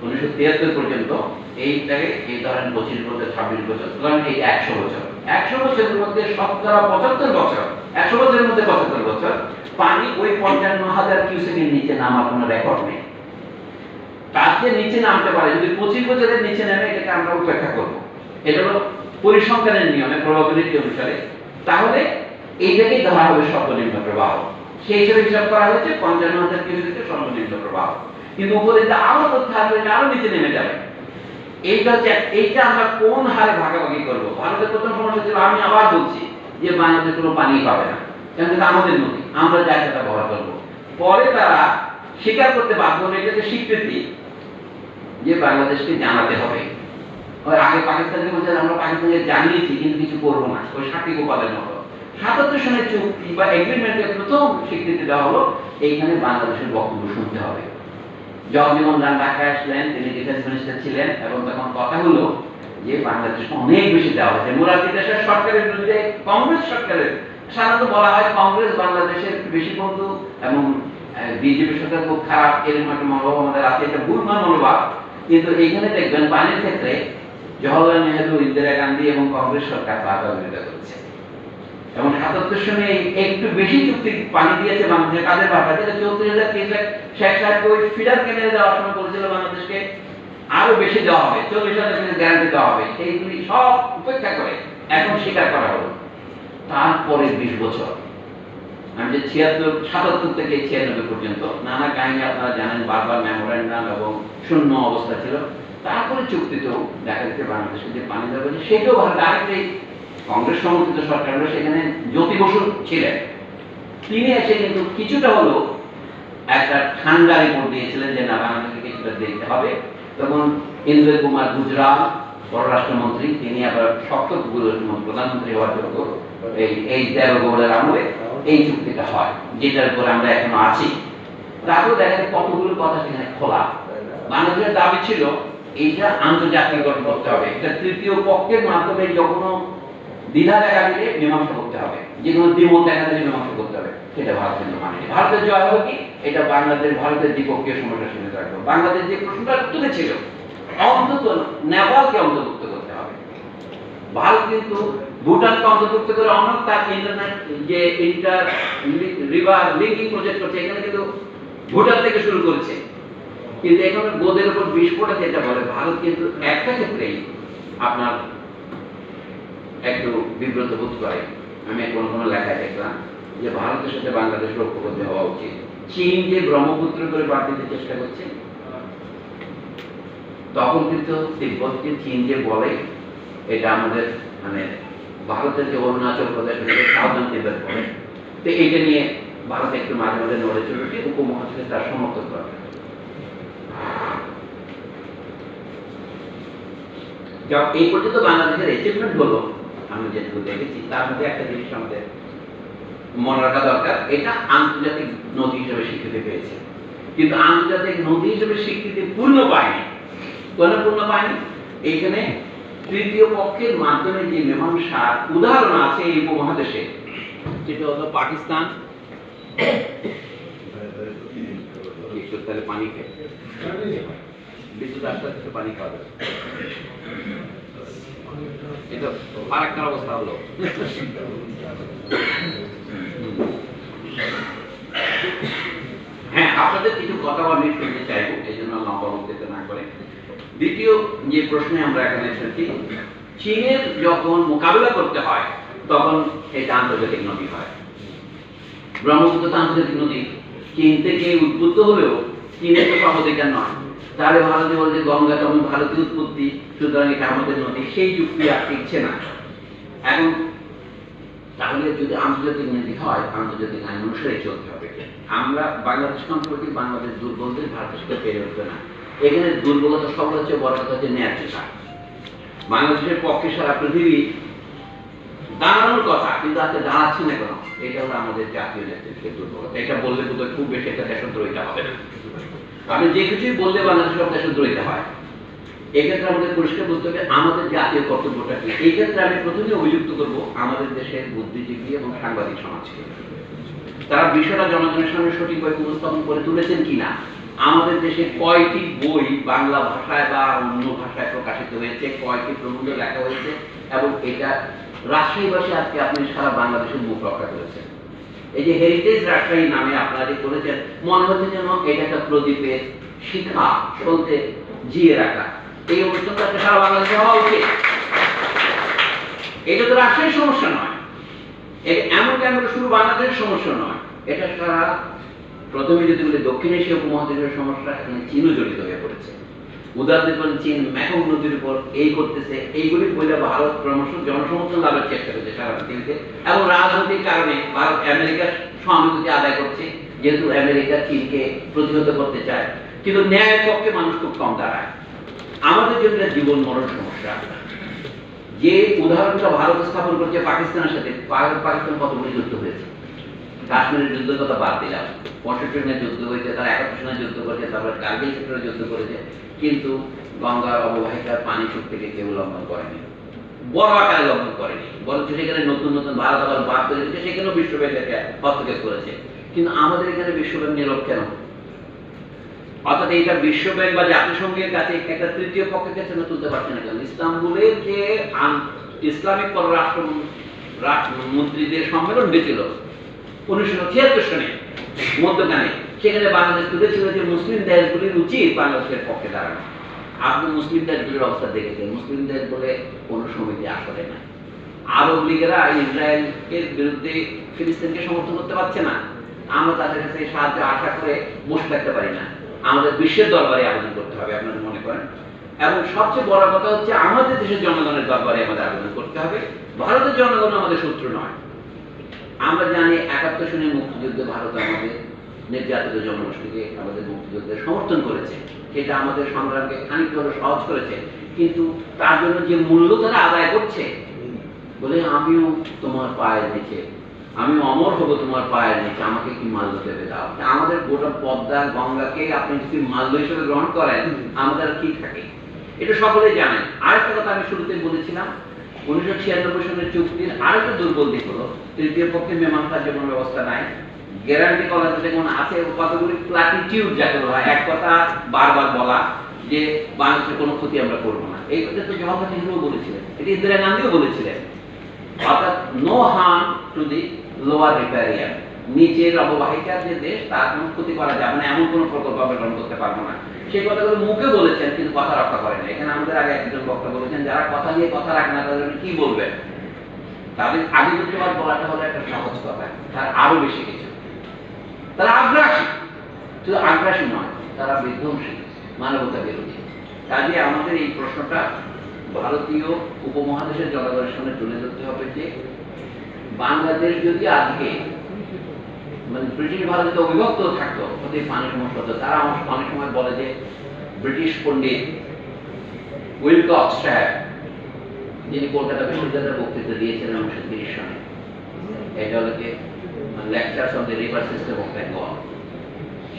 1973 পর্যন্ত এইটাকে এই ধরেন 25 বছর, 26 বছর, ধরেন এই 100 বছর, 100 বছরের মধ্যে শতকরা 75 বছর, 100 বছরের মধ্যে 75 বছর পানি ওই 55,000 কিউসেকের নিচে নামার কোনো রেকর্ড নেই। তার চেয়ে নিচে নামতে পারে, যদি 25 বছরের নিচে নামে এটাকে আমরা উপেক্ষা করব। এটা হলো পরিসংখ্যানের নিয়মে, প্রবাবিলিটি অনুসারে, তাহলে এইটাকেই ধরা হবে সর্বনিম্ন প্রবাহ। সেই হিসেবে হিসাব করা হয়েছে 55,000 কিউসেকের সর্বনিম্ন প্রবাহ। কিন্তু উপরে যে আরো তথ্য আসবে, আরো নিচে নেমে যাবে। এইটা হচ্ছে, এইটা আমরা কোন হারে ভাগাভাগি করব? ভারতের প্রথম সমস্যা ছিল, আমি আবার বলছি, যে বাংলাদেশ কোনো পানি পাবে না, কারণ এটা আমাদের নদী, আমরা যা সেটা ব্যবহার করবো। পরে তারা স্বীকার করতে বাধ্য হলো, এটাকে স্বীকৃতি যে বাংলাদেশকে জানাতে হবে। ওই আগে পাকিস্তানকে বলছে আমরা পাকিস্তানকে জানিয়েছি কিন্তু কিছু করবো না, ওই সাক্ষী গোপালের মতো। 77 সনের চুক্তি বা এগ্রিমেন্টের প্রথম স্বীকৃতি দেওয়া হলো, এইখানে বাংলাদেশের বক্তব্য শুনতে হবে। জগজীবন রাম ঢাকায় আসলেন, তিনি ডিফেন্স মিনিস্টার ছিলেন, এবং তখন কথা হলো যে বাংলাদেশ অনেক বেশি দেওয়া হয়েছে। মুরারজি দেশের সরকারের বিরুদ্ধে কংগ্রেস সরকারের, সাধারণত বলা হয় কংগ্রেস বাংলাদেশের বেশি বন্ধু এবং বিজেপি সরকার খুব খারাপ, এরকম একটা মনোভাব আমাদের আছে, এটা ভুল মনোভাব। কিন্তু এইখানে দেখবেন পানির ক্ষেত্রে জওহরলাল নেহেরু, ইন্দিরা গান্ধী এবং কংগ্রেস সরকার বারবার বিরোধিতা করেছে, এবং 77 সনে একটু বেশি চুক্তি পানি দিয়েছে বাংলাদেশে। কাদের ভাষা? যেটা 34,000 কিউসেক শেখ সাহেব ওই ফিডার কেনে দেওয়ার সময় বলেছিল বাংলাদেশকে আরো বেশি দেওয়া হবে, 40,000 কিউসেক গ্যারান্টি দেওয়া হবে। সেইগুলি সব উপেক্ষা করে এখন স্বীকার করা হলো। তারপরে 20 বছর, আমি যে 77 থেকে 96 পর্যন্ত নানা কাহিনী আপনারা জানেন, বারবার মেমোরেন্ডাম এবং শূন্য অবস্থা ছিল। তারপরে চুক্তিতেও দেখা যাচ্ছে বাংলাদেশে যে পানি দেওয়া হয়েছে সেটাও ভারত আরেকটাই কংগ্রেস সমর্থিত সরকার হলো, সেখানে জ্যোতি বসু ছিলেন, তিনি এসে কিন্তু কিছুটা হলো একটা ঠান্ডা রিপোর্ট দিয়েছিলেন যে না, বাংলাদেশকে কিছুটা দেখতে হবে। তখন ইন্দ্র কুমার গুজরাল পররাষ্ট্রমন্ত্রী, তিনি আবার শক্ত প্রধানমন্ত্রী হওয়ার জন্য এই দেবগৌড়ের আমলে এই চুক্তিটা হয়, যেটার উপরে আমরা এখনো আছি। তারপর দেখা যায় কতগুলো কথা সেখানে খোলা। বাংলাদেশের দাবি ছিল এইটা আন্তর্জাতিকরণ করতে হবে, এটা তৃতীয় পক্ষের মাধ্যমে যখন দ্বিধা দেখা দিলে মীমাংসা করতে হবে, যে কোনো দ্বিমত দেখা দিলে মীমাংসা করতে হবে। সেটা ভারত কিন্তু মানেনি। ভারতের জয় হলো কি, এটা ভারতের দ্বিপক্ষীয় সমস্যা সীমিত রাখবে। বাংলাদেশ যে প্রশ্নটা তুলেছিল অন্তত নেপালকে অন্তর্ভুক্ত করতে হবে, ভারত কিন্তু ভুটানকে অন্তর্ভুক্ত করে অনেক তার ইন্টারনেট যে ইন্টার রিভার লিঙ্কিং প্রজেক্ট করছে, এখানে কিন্তু ভুটান থেকে শুরু করেছে, কিন্তু এখানে বোধের উপর বিষ পড়েছে। এটা বলে ভারত কিন্তু একটা ক্ষেত্রেই আপনার একটু বিব্রত বোধ করে। আমি কোনো লেখায় দেখলাম যে ভারতের সাথে বাংলাদেশের ঐক্যবদ্ধ হওয়া উচিত। চীন যে ব্রহ্মপুত্র করে পার দিতে চেষ্টা করছে, তখন কিন্তু তিব্বতকে চীন যে বলে এটা আমাদের মানে ভারতের যে অরুণাচল প্রদেশ সাউদার্ন তিব্বত বলে, তো এইটা নিয়ে ভারত একটু মাঝে মাঝে নড়ে চলেছে, উপমহাদেশে তার সমর্থন করে। যা এই পর্যন্ত বাংলাদেশের অ্যাচিভমেন্ট হলো আমি যেটুকু দেখেছি, তার মধ্যে একটা জিনিস আমাদের মনে রাখা দরকার, এটা আন্তর্জাতিক নদী হিসেবে স্বীকৃতি পেয়েছে, কিন্তু আন্তর্জাতিক নদী হিসেবে স্বীকৃতি পূর্ণ পায়নি। কেন পূর্ণ পায়নি? এইখানে তৃতীয় পক্ষের মাধ্যমে যে মীমাংসার উদাহরণ আছে এই উপমহাদেশে, যেটা হলো পাকিস্তান। তাহলে পানি খেয়ে বিদ্যুৎ আসতে পানি খাওয়া যাবে, এটা আরেকটা অবস্থা হলো। হ্যাঁ, আপনাদের কিছু কথা আমি শুনতে চাইবো, এই জন্য লম্বা বক্তৃতা না করে দ্বিতীয় যে প্রশ্নে আমরা এখানে এসেছি, চীনের যখন মোকাবিলা করতে হয় তখন এটা আন্তর্জাতিক নদী হয়। ব্রহ্মপুত্র আন্তর্জাতিক নদী, চীন থেকে উদ্বুদ্ধ হলেও চীনের তো সমাধিকার নয়। তাহলে ভারতে বলে যে গঙ্গা তেমন ভারতীয় উৎপত্তি, সুতরাং এটা আমাদের নদী, সেই যুক্তি আর টিকছে না। এখন তাহলে যদি আন্তর্জাতিক নদী হয়, আন্তর্জাতিক আইন অনুসারে চলতে হবে। আমরা বাংলাদেশ সম্পর্কে বাংলাদেশ দুর্বলদের ভারতের সাথে পেরে উঠবে না। এখানে দুর্বলতা সব হচ্ছে বড় কথা হচ্ছে ন্যায্যতা। বাংলাদেশের পক্ষে সারা পৃথিবী দাঁড়ানোর কথা, কিন্তু আজকে দাঁড়াচ্ছে না কেন? এটা হলো আমাদের জাতীয় নেতৃত্বের দুর্বলতা। এটা বললে বোধহয় খুব বেশি একটা দেশদ্রোহিতা হবে না। আপনি যে কিছুই বললে বাংলাদেশ সব দেশদ্রোহিতা হয়। এক্ষেত্রে আমাদের পরিষ্কার বলতে হবে আমাদের জাতীয় কর্তব্যটা কি। এই ক্ষেত্রে আমি প্রথমে অভিযুক্ত করব আমাদের দেশের বুদ্ধিজীবী এবং সাংবাদিক সমাজকে। তারা বিষয়টা জনগণের সামনে সঠিকভাবে উপস্থাপন করে তুলেছেন কিনা। আমাদের দেশে কয়টি বই বাংলা ভাষায় বা অন্য ভাষায় প্রকাশিত হয়েছে, কয়টি প্রবন্ধ লেখা হয়েছে, এবং এটা রাজশাহীবাসী আজকে আপনি সারা বাংলাদেশের মুখ রক্ষা করেছেন। এই যে হেরিটেজ রাজশাহী নামে আপনারা যে করেছেন, মনে হচ্ছে যেন এটা একটা প্রদীপের শিখা চলতে জিয়ে রাখা। এই অনুষ্ঠানটা সারা বাংলাদেশে হওয়া উচিত। এটা তো রাজশাহীর সমস্যা নয়, এমনকি আমরা শুধু বাংলাদেশের সমস্যা নয়, এটা সারা প্রথমে যদি বলি দক্ষিণ এশিয়া উপমহাদেশের সমস্যা। এখানে চীনও জড়িত হয়ে পড়েছে। উদাহরণ চীন মেকং নদীর উপর এই করতেছে, এইগুলি বলে ভারত ক্রমশ জনসমর্থন লাভের চেষ্টা করছে সারা পৃথিবীতে, এবং রাজনৈতিক কারণে ভারত আমেরিকার সহানুভূতি আদায় করছে, যেহেতু আমেরিকা চীনকে প্রতিহত করতে চায়। কিন্তু ন্যায়ের পক্ষে মানুষ খুব কম দাঁড়ায়। আমাদের জন্য জীবন মরণ সমস্যা। যে উদাহরণটা ভারত স্থাপন করছে পাকিস্তানের সাথে, পাকিস্তান কতগুলি যুদ্ধ হয়েছে। কাশ্মীরের যুদ্ধের কথা বাদ দিলাম, 65 সনের যুদ্ধ হয়েছে, তারা 71 সনের যুদ্ধ করেছে, তারপর কার্গিল সেক্টরে যুদ্ধ করেছে, কিন্তু গঙ্গার অববাহিকার পানি চুক থেকে কেউ লঙ্ঘন করেনি, বড় আকারে লঙ্ঘন করেনি। বরঞ্চ সেখানে নতুন নতুন ভারত আবার বাদ করে দিচ্ছে, সেখানেও বিশ্বব্যাংক হস্তক্ষেপ করেছে। কিন্তু আমাদের এখানে বিশ্বব্যাংক নীরব কেন? অর্থাৎ এইটা বিশ্বব্যাংক বা জাতিসংঘের কাছে একটা তৃতীয় পক্ষের কাছে তুলতে পারছে না কেন? ইস্তাম্বুলের যে ইসলামিক পররাষ্ট্র মন্ত্রীদের সম্মেলন হয়েছিল 1976 সনে মধ্যখানে, সেখানে বাংলাদেশ তুলেছিল যে মুসলিম দেশগুলির উচিত বাংলাদেশের পক্ষে দাঁড়ানো। আপনি মুসলিম দেশগুলির অবস্থা দেখেছেন, মুসলিম দেশ বলে কোনো সমিতি আসলে না। আরব লীগেরা ইসরায়েলের বিরুদ্ধে ফিলিস্তিনকে সমর্থন করতে পারছে না। আমরা তাদের কাছে সাহায্য আশা করে বসে থাকতে পারি না, আমাদের বিশ্বের দরবারে আবেদন করতে হবে, আপনারা মনে করেন। এবং সবচেয়ে বড় কথা হচ্ছে আমাদের দেশের জনগণের দরবারে আমাদের আবেদন করতে হবে। ভারতের জনগণ আমাদের শত্রু নয়। আমরা জানি 71 সনে মুক্তিযুদ্ধে ভারত আমাদের নির্যাতিত জনগোষ্ঠীকে আমাদের মুক্তিযুদ্ধের সমর্থন করেছে, সেটা আমাদের সংগ্রামকে খানিকটা সহজ করেছে। কিন্তু তার জন্য যে মূল্য তারা আদায় করছে, বলে আমিও তোমার পায়ের নিচে আমি অমর হবো তোমার পায়ের নিচে, আমাকে কি মাল্য দেবে দাও। আমাদের গোটা পদ্মা গঙ্গাকে আপনি যদি মাল্য হিসেবে গ্রহণ করেন, আমাদের আর কি থাকে? এটা সকলেই জানেন। আরেকটা কথা আমি শুরুতে বলেছিলাম, 1996 সনের চুক্তির আরেকটা দুর্বল দিক হলো তৃতীয় পক্ষের মীমাংসার জন্য ব্যবস্থা নাই। গ্যারান্টি করা যেমন আছে, কতগুলি প্ল্যাটিটিউড যাকে বলা হয়, এক কথা বারবার বলা যে বাংলাদেশের কোনো ক্ষতি আমরা করবো না। এই কথা তো জওয়াহরলাল নেহরুও বলেছিলেন, এটি ইন্দিরা গান্ধীও বলেছিলেন। অর্থাৎ no harm to the lower riparian, নিচের অববাহিকার যে দেশ তার কোনো ক্ষতি করা যাবে না, এমন কোনো প্রকল্প আমরা গ্রহণ করতে পারবো না। সেই কথাগুলো মুখে বলেছেন কিন্তু কথা রক্ষা করেন। এখানে আমাদের আগে একজন বক্তা বলেছেন, যারা কথা দিয়ে কথা রাখে না তাদের কি বলবেন? তাদের আধিপত্যবাদ বলাটা হলো একটা সহজ কথা, তার আরো বেশি কিছু। তারা আগ্রাসী, শুধু আগ্রাসী নয়, তারা বিধ্বংসী, মানবতা বিরোধী। কাজে আমাদের এই প্রশ্নটা ভারতীয় উপমহাদেশের জনগণের সামনে তুলে ধরতে হবে যে বাংলাদেশ যদি আজকে মানে ব্রিটিশ ভারতে অবিভক্ত থাকতো, ওদের পানি সমস্যা হতো। তারা অনেক সময় বলে যে ব্রিটিশ পণ্ডিত উইলকক্স সাহেব, যিনি কলকাতা বিশ্ববিদ্যালয়ের বক্তৃতা দিয়েছিলেন 1930 সনে, এটা হলো যে lectures on the river system of Bengal,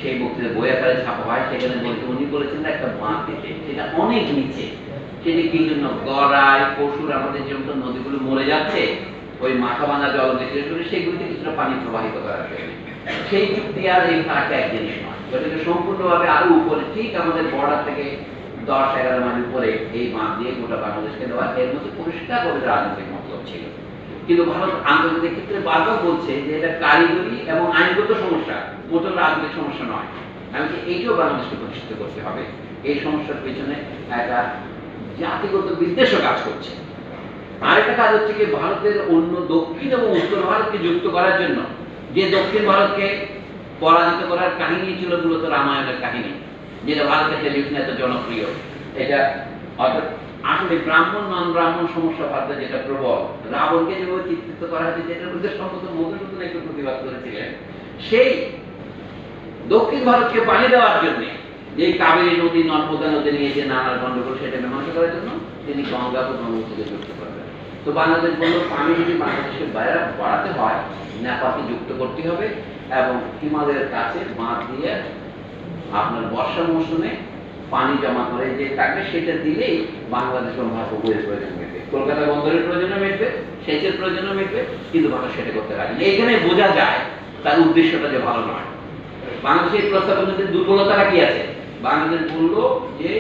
সেই বক্তৃতা বই আকারে ছাপা হয়। সেখানে উনি বলেছেন একটা বাঁধ দিতে, সেটা অনেক নিচে, সেটি কি জন্য? গড়াই পশুর আমাদের যেমন নদীগুলো মরে যাচ্ছে, ওই মাথা বাঁধা জল বিশেষ করে সেগুলিতে কিছুটা পানি প্রবাহিত করার জন্য। সেই চুক্তি আর এই ফারাকটা এক জিনিস নয়, ওটাকে সম্পূর্ণভাবে আরো উপরে, ঠিক আমাদের বর্ডার থেকে 10-11 মাইল উপরে এই বাঁধ দিয়ে গোটা বাংলাদেশকে দেওয়া, এর মধ্যে পরিষ্কার করে রাজনৈতিক মতলব ছিল। কিন্তু ভারত আন্তর্জাতিক ক্ষেত্রে বারবার বলছে যে এটা কারিগরি এবং আইনগত সমস্যা, মোট রাজনৈতিক সমস্যা নয়। এমনকি এইটাও বাংলাদেশকে প্রতিষ্ঠিত করতে হবে। এই সমস্যার পেছনে একটা জাতিগত বিদ্বেষও কাজ করছে। আরেকটা কাজ হচ্ছে কি, ভারতের অন্য দক্ষিণ এবং উত্তর ভারতকে যুক্ত করার জন্য, যে দক্ষিণ ভারতকে পরাজিত করার কাহিনী ছিল মূলত রামায়ণের কাহিনী, যেটা ভারতের টেলিভিশনে এত জনপ্রিয়। এটা অর্থাৎ আসলে ব্রাহ্মণ নন ব্রাহ্মণ সমস্যা ভারতে যেটা প্রবল, রাবণকে যেভাবে চিত্রিত করা হয়েছে, যেটার মধ্যে সম্ভবত মধুসূদন একটু প্রতিবাদ করেছিলেন, সেই দক্ষিণ ভারতকে পানি দেওয়ার জন্য, যে কাবেরী নদী নর্মদা নদী নিয়ে যে নানার গন্ডগোল, সেটা মীমাংসা করার জন্য তিনি গঙ্গা ও ব্রহ্মপুত্রকে যুক্ত করবেন। তো বাংলাদেশ বলল, পানি যদি বাংলাদেশের বাইরে বাড়াতে হয়, নেপালকে যুক্ত করতে হবে এবং হিমালয়ের কাছে বাঁধ দিয়ে আপনার বর্ষা মৌসুমে পানি জমা করে যে থাকবে, সেটা দিলেই বাংলাদেশ এবং ভারত উভয়ের প্রয়োজন মিটবে। কলকাতা বন্দরের প্রয়োজনও মিটবে, সেচের প্রয়োজনও মিটবে, কিন্তু ভারত সেটা করতে পারে না। এখানে বোঝা যায় তার উদ্দেশ্যটা যে ভালো নয়। বাংলাদেশের প্রস্তাবের মধ্যে দুর্বলতাটা কি আছে? বাংলাদেশ বললো যে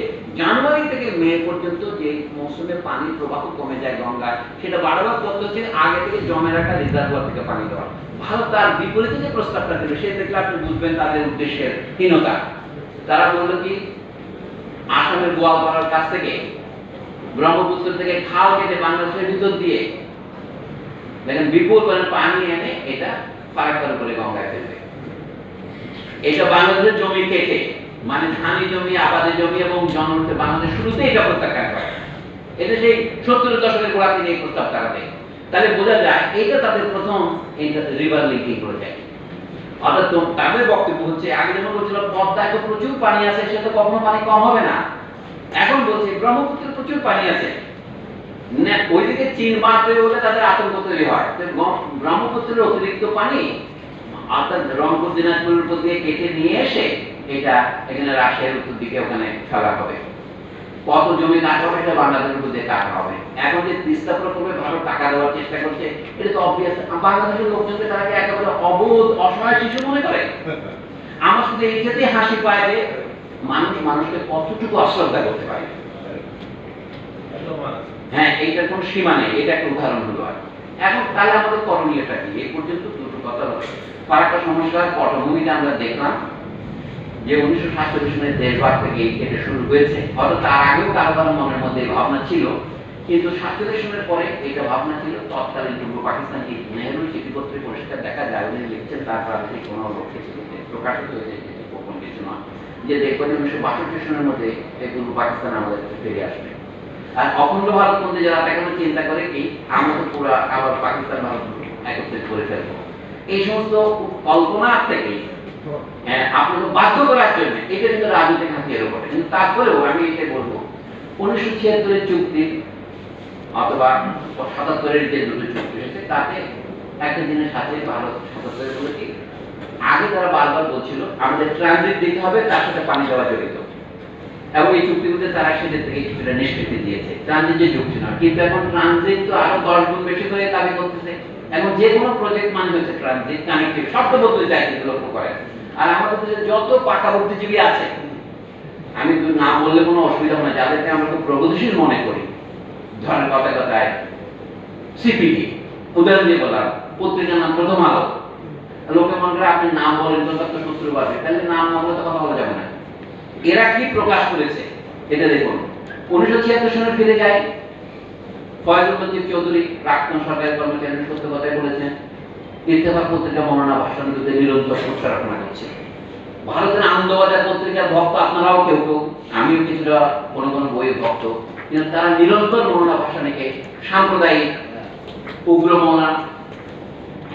জানুয়ারি থেকে মে পর্যন্ত যে মৌসুমে পানির প্রবাহ কমে যায় গঙ্গায়, সেটা বারবার বলতে হচ্ছে আগে থেকে জমে রাখা রিজার্ভার থেকে পানি দেওয়া। ভারত তার বিপরীতে যে প্রস্তাবটা দিল, সে দেখলে আপনি বুঝবেন তাদের উদ্দেশ্যের হীনতা। তারা বললো কি, আসামের গোয়ালপাড়ার কাছ থেকে ব্রহ্মপুত্র থেকে খাল কেটে বাংলাদেশের ভিতর দিয়ে দেখেন বিপুল পরিমাণ পানি এনে এটা ফারাক্কার করে গঙ্গায় ফেলবে। এটা বাংলাদেশের জমি কেটে, মানে ধানি জমি, আবাদি জমি এবং জনগণকে বাংলাদেশ শুরুতেই এটা প্রত্যাখ্যান করে। এটা সেই 70-এর দশকের গোড়া থেকে এই প্রস্তাব তারা দেয়। তাহলে বোঝা যায় এটা তাদের প্রথম রিভার লিঙ্কিং প্রজেক্ট। অর্থাৎ তাদের বক্তব্য হচ্ছে, আগে যেমন বলছিল পদ্মায় তো প্রচুর পানি আছে, সে তো কখনো পানি কম হবে না। এখন বলছে ব্রহ্মপুত্রে প্রচুর পানি আছে, ওইদিকে চীন বাঁধ তৈরি হলে তাদের আতঙ্ক তৈরি হয়। ব্রহ্মপুত্রের অতিরিক্ত পানি অর্থাৎ রংপুর দিনাজপুরের উপর দিয়ে কেটে নিয়ে এসে এটা এখানে রাশিয়ার উত্তর দিকে ওখানে ফেলা হবে। কত জমি কাটা হবে, এটা বাংলাদেশের উপর দিয়ে কাটা হবে। এখন যে তিস্তা প্রকল্পে ভারত টাকা দেওয়ার চেষ্টা করছে, এটা তো অবভিয়াস। বাংলাদেশের লোকজনকে তারা একেবারে অবোধ অসহায় শিশু মনে করে। আমার শুধু এই ক্ষেত্রে হাসি পায় যে মানুষ মানুষকে কতটুকু অশ্রদ্ধা করতে পারে। হ্যাঁ, এইটার কোনো সীমা নেই। এটা একটা উদাহরণ হলো। এখন তাহলে আমাদের করণীয়টা কি? এই পর্যন্ত দুটো কথা হলো। ফারাক্কা সমস্যার পটভূমিটা আমরা দেখলাম যে 1947 সনের দেশভাগ থেকে এই কেটে শুরু হয়েছে। হয়তো তার আগেও কারো কারো মনের মধ্যে ভাবনা ছিল, কিন্তু 47 সনের পরে এটা ভাবনা ছিল। তৎকালীন পূর্ব পাকিস্তান নেহরু চিঠিপত্রে পরিষ্কার দেখা যায়, উনি লিখছেন তার প্রাদেশিক কোনো লক্ষ্যে চিঠিতে প্রকাশিত হয়েছে, গোপন কিছু নয়, যে দেখবেন 1962 সনের মধ্যে এই পূর্ব পাকিস্তান আমাদের কাছে ফিরে আসবে। আর অখণ্ড ভারত মধ্যে যারা এখনো চিন্তা করে কি আমরা তো পুরো আবার পাকিস্তান ভারত একত্রিত করে ফেলবো, এই সমস্ত কল্পনা থেকে আপনাকে বাধ্য করার জন্য এটা কিন্তু রাজনৈতিক হাতিয়ার উপরে। কিন্তু তারপরেও আমি এটা বলবো, 1976-এর চুক্তি অথবা 77-এর যে দুটো চুক্তি হয়েছে, তাতে একটা জিনিস সাথে ভালো সতর্ক বলে কি, আগে তারা বারবার বলছিল আমাদের ট্রানজিট দিতে হবে, তার সাথে পানি দেওয়া জড়িত, এবং এই চুক্তিগুলোতে তারা সেদের থেকে কিছুটা নিষ্কৃতি দিয়েছে, ট্রানজিট যে যুক্তি নয়। কিন্তু এখন ট্রানজিট তো আরো 10 গুণ বেশি করে দাবি করতেছে। এখন যে কোনো প্রজেক্ট মানে হচ্ছে ট্রানজিট, কানেক্টিভ, শব্দ বদলে যায় কিন্তু লক্ষ্য করেন। আর আমাদের দেশে যত পাকা বুদ্ধিজীবী আছে, আমি তো নাম বললে কোনো অসুবিধা হয় না, যাদেরকে আমরা খুব প্রগতিশীল মনে করি, ধরেন কথায় কথায় সিপিডি, উদাহরণ দিয়ে বললাম, পত্রিকার নাম প্রথম আলো, লোকে মনে করে আপনি নাম বলেন তো তত সূত্র পাবে, তাহলে নাম না বলে তো কথা বলা যাবে না। এরা কি প্রকাশ করেছে এটা দেখুন। 1976 সালে ফিরে যায়, ফয়জুল মজিদ চৌধুরী প্রাক্তন সরকারি কর্মচারী সত্য কথাই বলেছেন, ইত্তেফাক পত্রিকা মৌলানা ভাষণ দিতে নিরন্তর প্রচারণা করছে। ভারতের আনন্দবাজার পত্রিকার ভক্ত আপনারাও কেউ কেউ, আমিও কিছুটা কোনো কোনো বইয়ের ভক্ত, কিন্তু তারা নিরন্তর মৌলানা ভাষণকে সাম্প্রদায়িক, উগ্র মৌলানা,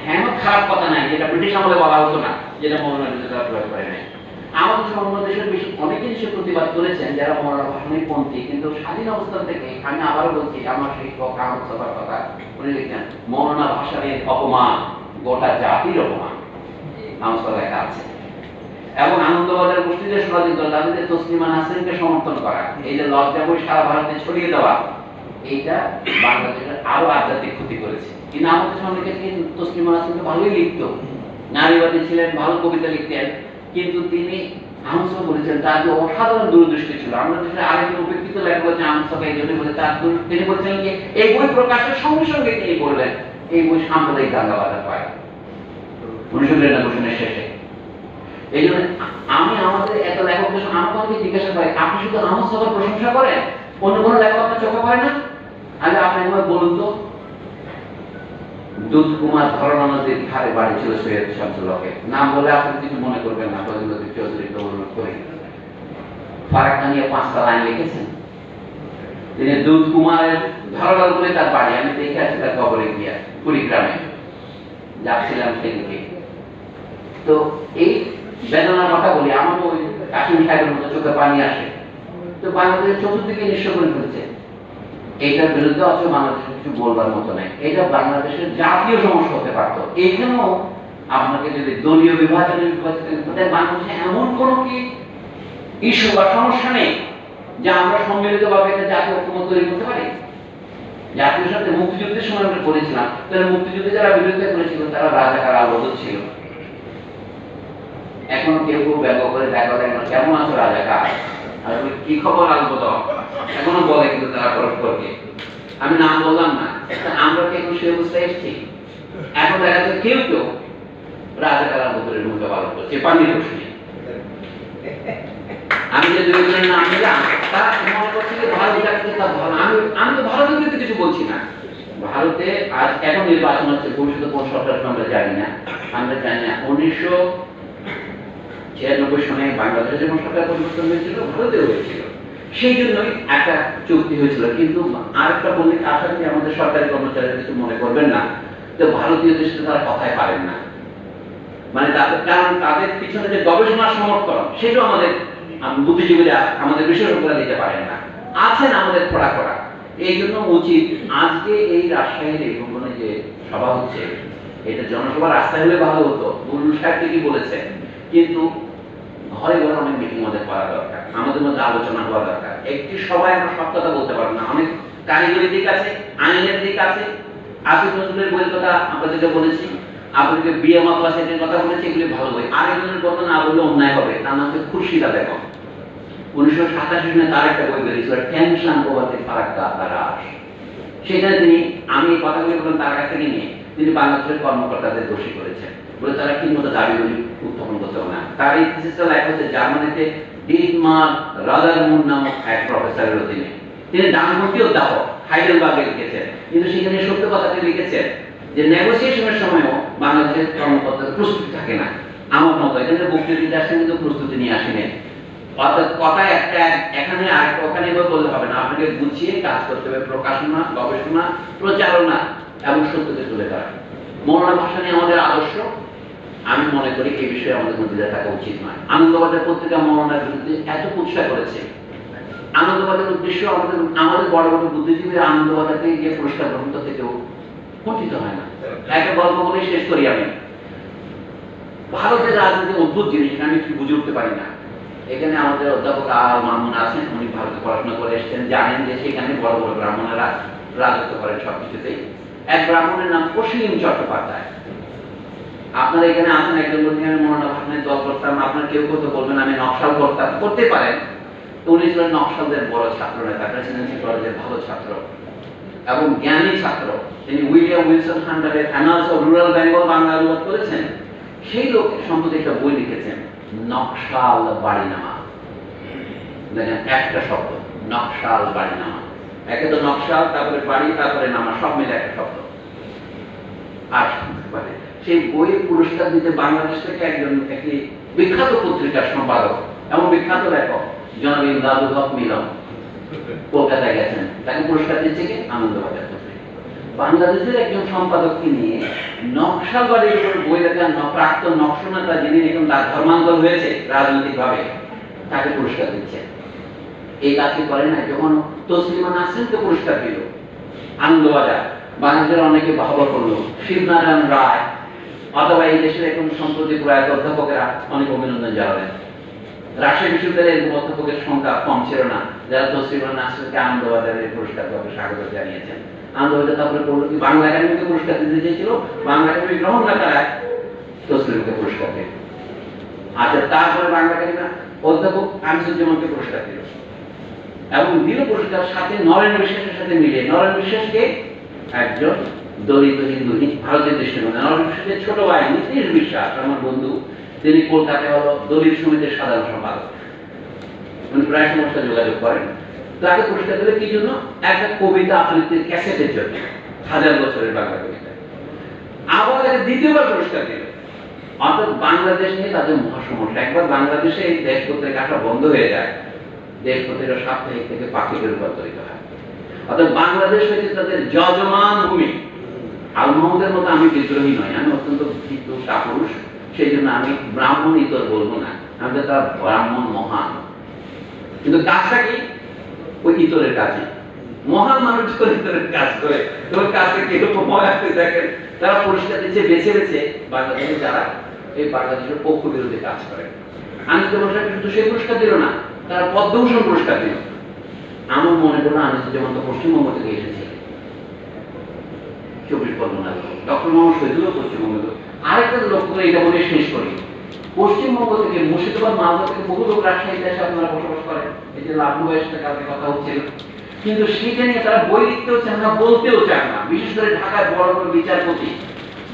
হ্যাঁ খারাপ কথা নাই, যেটা ব্রিটিশ আমলে বলা হতো না, যেটা মৌলানা তারা প্রয়োগ করে নাই। আমাদের অন্য দেশের বেশি অনেকেই সে প্রতিবাদ করেছেন যারা মৌলানা ভাষণের পন্থী, কিন্তু স্বাধীন অবস্থান থেকে আমি আবারও বলছি, আমার শিক্ষক আহমদ সবার কথা উনি লিখছেন, মৌলানা ভাষণের অপমান গোটা জাতির অপমান, আমার লেখা আছে। এবং আনন্দবাজার গোষ্ঠীদের ষড়যন্ত্র, তাদের তসলিমা নাসরিনকে সমর্থন করা, এই যে লজ্জা বই সারা ভারতে ছড়িয়ে দেওয়া, এইটা বাংলাদেশের আরো আধ্যাত্মিক ক্ষতি করেছে। কিন্তু আমাদের অনেকে তসলিমা নাসরিনকে ভালোই লিখত, নারীবাদী ছিলেন, ভালো কবিতা লিখতেন, কিন্তু তিনি আহমদ বলেছেন তার যে অসাধারণ দূরদৃষ্টি ছিল। আমরা দেশে আরেকজন উপেক্ষিত লেখক হচ্ছে আহমদ এই জন্য বলে তার তিনি বলছিলেন কি, এই বই প্রকাশের সঙ্গে সঙ্গে তিনি বললেন এই বই সাম্প্রদায়িক দাঙ্গা বাধা পায় 1999 সালের শেষে। এই জন্য আমি আমাদের এত লেখকদের আমাকে জিজ্ঞাসা করে, আপনি শুধু আহমদ সবার প্রশংসা করেন, অন্য কোনো লেখক আপনার চোখে পড়ে না? আগে আপনি একবার বলুন তো, দুধ কুমার ধরনা নদীর ধারে বাড়ি ছিল সৈয়দ শামসুল হকের, নাম বলে আপনি কিছু মনে করবেন না, ফজল চৌধুরী করে ফারাক্কা নিয়ে 5টা লাইন লিখেছেন। তিনি দুধ কুমারের ধরনার উপরে তার বাড়ি, আমি দেখে আছি তার কবরে গিয়া কুড়িগ্রামে যাচ্ছিলাম সেদিকে। তো এই বেদনার কথা বলি, আমার ওই কাশিম সাহেবের মতো চোখে পানি আসে। তো বাংলাদেশের চতুর্দিকে নিঃস্ব করে ফেলছে, এইটার বিরুদ্ধে অথচ বাংলাদেশের কিছু বলবার মতো নাই। এটা বাংলাদেশের জাতীয় সমস্যা হতে পারতো। এইখানেও আপনাকে যদি দলীয় বিভাজনের বাংলাদেশে এমন কোন কি ইস্যু বা সমস্যা নেই যে আমরা সম্মিলিতভাবে একটা জাতীয় ঐক্যমত তৈরি করতে পারি। জাতীয় সাথে মুক্তিযুদ্ধের সময় আমরা করেছিলাম, তাহলে মুক্তিযুদ্ধে যারা বিরোধিতা করেছিল তারা রাজাকার আলবদল ছিল। এখনো কেউ কেউ ব্যঙ্গ করে দেখা কেমন আছো রাজাকার, কি খবর আলবদল, এখনো বলে, কিন্তু তারা পরস্পরকে, আমি নাম বললাম না, আমরা কি এখন সে অবস্থায় এসেছি? এখন দেখা যাচ্ছে কেউ কেউ রাজাকার আলবদলের ভূমিকা পালন করছে পানির প্রশ্নে। আমি যে দুইজনের নাম নিলাম তারা মনে করছে যে ভারত যাচ্ছে তা ভালো, আমি তো ভারতের বিরুদ্ধে কিছু বলছি না। ভারতে আজ এখন নির্বাচন হচ্ছে, ভবিষ্যতে কোন সরকার আমরা জানি না, আমরা জানি না। 1996 সনে বাংলাদেশে যখন সরকার পরিবর্তন হয়েছিল, ভারতেও হয়েছিল, সেই জন্যই একটা চুক্তি হয়েছিল। কিন্তু আরেকটা বলি, আশা করি আমাদের সরকারি কর্মচারীরা কিছু মনে করবেন না, তো ভারতীয় দেশে তারা কথায় পারেন না, মানে তাদের, কারণ তাদের পিছনে যে গবেষণার সমর্থন সেটাও আমাদের বুদ্ধিজীবীরা, আমাদের বিশেষজ্ঞরা দিতে পারেন না, আছেন আমাদের খোড়া খোড়া। এই জন্য উচিত আজকে এই রাজশাহীর এই ভবনে যে সভা হচ্ছে, এটা জনসভা রাস্তায় হলে ভালো হতো, বুলবুল সাহেব ঠিকই বলেছেন, কিন্তু ঘরে ঘরে অনেক মিটিং আমাদের করা দরকার, আমাদের মধ্যে আলোচনা হওয়া দরকার। একটি সবাই আমরা সব কথা বলতে পারবো না, অনেক কারিগরি দিক আছে, আইনের দিক আছে, আসিফ নজরুলের বইয়ের কথা আমরা যেটা বলেছি, আপনাকে বিয়ে মাতলা সেটের কথা বলেছি, এগুলি ভালো বই। আরেকজনের কথা না বললে অন্যায় হবে, তার নাম হচ্ছে খুরশিদা বেগম। 1987 সালে তার একটা বই বেরিয়েছিল, টেনশন প্রভাতে ফারাক্কা তারাস। সেখানে তিনি, আমি এই কথাগুলি বললাম তার কাছ থেকে নিয়ে, তিনি বাংলাদেশের কর্মকর্তাদের দোষী করেছেন, বলে তারা ঠিক মতো দাবিগুলি উত্থাপন করতে হবে না। তার এই থিসিসটা লেখা হচ্ছে জার্মানিতে ডিটমার রাদারমুন্ড নামক এক প্রফেসরের অধীনে। তিনি ডানপন্থী অধ্যাপক, হাইডেলবার্গে লিখেছেন, কিন্তু সেখানে সত্য কথাটি লিখেছেন যে নেগোসিয়েশনের সময়ও বাংলাদেশের কর্মকর্তাদের প্রস্তুতি থাকে না। আমার মতো এখানে বক্তৃতা আসেন, কিন্তু প্রস্তুতি নিয়ে আসেনি। অর্থাৎ কথা একটা এখানে আরেকটা ওখানে বলতে হবে না, আপনাকে গুছিয়ে কাজ করতে হবে, প্রকাশনা, গবেষণা, প্রচারণা এবং সত্যকে তুলে ধরা। মৌলানা ভাসানী আমাদের আদর্শ, আমি মনে করি এই বিষয়ে আমাদের মধ্যে থাকা উচিত নয়। আনন্দবাজার পত্রিকা মৌলানার বিরুদ্ধে এত কুৎসা করেছে, আনন্দবাজার উদ্দেশ্য আমাদের বড় বড় বুদ্ধিজীবী আনন্দবাজারকে গিয়ে পুরস্কার গ্রহণ করতে কেউ কুণ্ঠিত হয় না। একটা গল্প বলে শেষ করি আমি। ভারতের রাজনীতি অদ্ভুত জিনিস, আমি কি বুঝে উঠতে পারি না। এখানে আমাদের অধ্যাপক আল মামুন আছেন, উনি ভারতে পড়াশোনা করে এসেছেন, জানেন যে সেখানে বড় বড় ব্রাহ্মণেরা রাজত্ব করেন সবকিছুতেই। এক ব্রাহ্মণের নাম অসীম চট্টোপাধ্যায়। আপনারা এখানে আছেন, একজন বলছেন আমি মনোনয়ন ভাষণে দল করতাম, আপনার কেউ কত বলবেন আমি নকশাল করতাম, করতে পারেন। তো উনি ছিলেন নকশালদের বড় ছাত্র নেতা, প্রেসিডেন্সি কলেজের ভালো ছাত্র এবং জ্ঞানী ছাত্র। তিনি উইলিয়াম উইলসন হান্টারের annals of rural Bengal Bangla অনুবাদ করেছেন। সেই লোক সম্পর্কে একটা বই লিখেছেন, নকশাল বাড়িনামা। দেখেন একটা শব্দ, নকশাল বাড়িনামা। একে তো নকশাল, তারপরে বাড়ি, তারপরে নামা, সব মিলে একটা শব্দ। আর সেই বইয়ের পুরস্কার দিতে বাংলাদেশ থেকে একটি বিখ্যাত পত্রিকার সম্পাদক এবং বিখ্যাত লেখক জনাব ইমদাদুল হক মিলন কলকাতায় গেছেন, তাকে পুরস্কার দিচ্ছে কি আনন্দবাজার পত্রিকা। বাংলাদেশের একজন সম্পাদককে নিয়ে নকশাল বাড়ির উপর বই লেখা প্রাক্তন নকশনেতা, যিনি এখন তার ধর্মান্তর হয়েছে রাজনৈতিকভাবে, তাকে পুরস্কার দিচ্ছে। এই কাজটি করে না। যখন তসলিমা নাসরিনকে পুরস্কার দিল আনন্দবাজার, বাংলাদেশের অনেকে বাহবা করলো, শিবনারায়ণ রায় অথবা এই দেশের এখন সম্প্রতি প্রয়াত অধ্যাপকেরা অনেক অভিনন্দন জানালেন। রাজশাহী বিশ্ববিদ্যালয়ের অধ্যাপকের সংখ্যা কম ছিল না যারা তসলিমা নাসরিনকে আনন্দবাজারের পুরস্কার পাবে স্বাগত জানিয়েছেন। আনন্দবাজার তারপরে করলো কি, বাংলা একাডেমিকে পুরস্কার দিতে চেয়েছিল, বাংলা একাডেমি গ্রহণ না করায় তসলিমাকে পুরস্কার দিল। আচ্ছা, তারপরে বাংলা একাডেমি অধ্যাপক আনিসুজ্জামানকে পুরস্কার দিল এবং দিল পুরস্কার সাথে নরেন্দ্র বিশ্বাসের সাথে মিলে। নরেন্দ্র বিশ্বাসকে একজন দলিত হিন্দু ভারতের দৃষ্টিকোণে, নরেন্দ্র বিশ্বাসের ছোট ভাই নীতিশ বিশ্বাস আমার বন্ধু, তিনি কলকাতায় হলো দলিত সমিতির সাধারণ সম্পাদক, উনি প্রায় সমস্যা যোগাযোগ করেন। তাকে পুরস্কার দিলে কি জন্য? একটা কবিতা আবৃত্তির ক্যাসেটের জন্য, 1000 বছরের বাংলা কবিতা। আবার তাকে দ্বিতীয়বার পুরস্কার দিল। অর্থাৎ বাংলাদেশ নিয়ে তাদের মহাসমস্যা। একবার বাংলাদেশে এই দেশ পত্রিকা আসা বন্ধ হয়ে যায়, দেশ পত্রিকা সাপ্তাহিক থেকে পাক্ষিকে রূপান্তরিত হয়। অর্থাৎ বাংলাদেশ হয়েছে তাদের যজমান ভূমি। আল মাহমুদের মতো আমি বিদ্রোহী নই, আমি অত্যন্ত ভীতু কাপুরুষ, সেই জন্য আমি ব্রাহ্মণ ইতর বলবো না, আমি তো তার ব্রাহ্মণ মহান। কিন্তু কাজটা কি? ওই ইতরের কাজে মহান মানুষ যখন ইতরের কাজ করে, তোর কাজটা কিরকম মনে আসতে দেখেন। তারা পুরস্কার দিচ্ছে বেছে বেছে বাংলাদেশে যারা এই বাংলাদেশের পক্ষ বিরোধী কাজ করে। আনিসুজ্জামান শুধু সেই পুরস্কার দিল না, তারা পদ্মভূষণ পুরস্কার দিল। আমার মনে পড়লো আনিসুজ্জামান তো পশ্চিমবঙ্গ থেকে এসেছে, 24 পরগনা। ডক্টর মোহাম্মদ শহীদুল্লাহ পশ্চিমবঙ্গ। আরেকটা লক্ষ্য করে এটা বলে শেষ করি, পশ্চিমবঙ্গ থেকে মুর্শিদাবাদ মালদা থেকে বহু লোক রাজশাহীতে এসে আপনারা বসবাস করেন। এই যে লাভলু ভাইয়ের সাথে কালকে কথা হচ্ছিল, কিন্তু সেটা নিয়ে তারা বই লিখতেও চান না, বলতেও চান না। বিশেষ করে ঢাকায় বড় বড় বিচারপতি,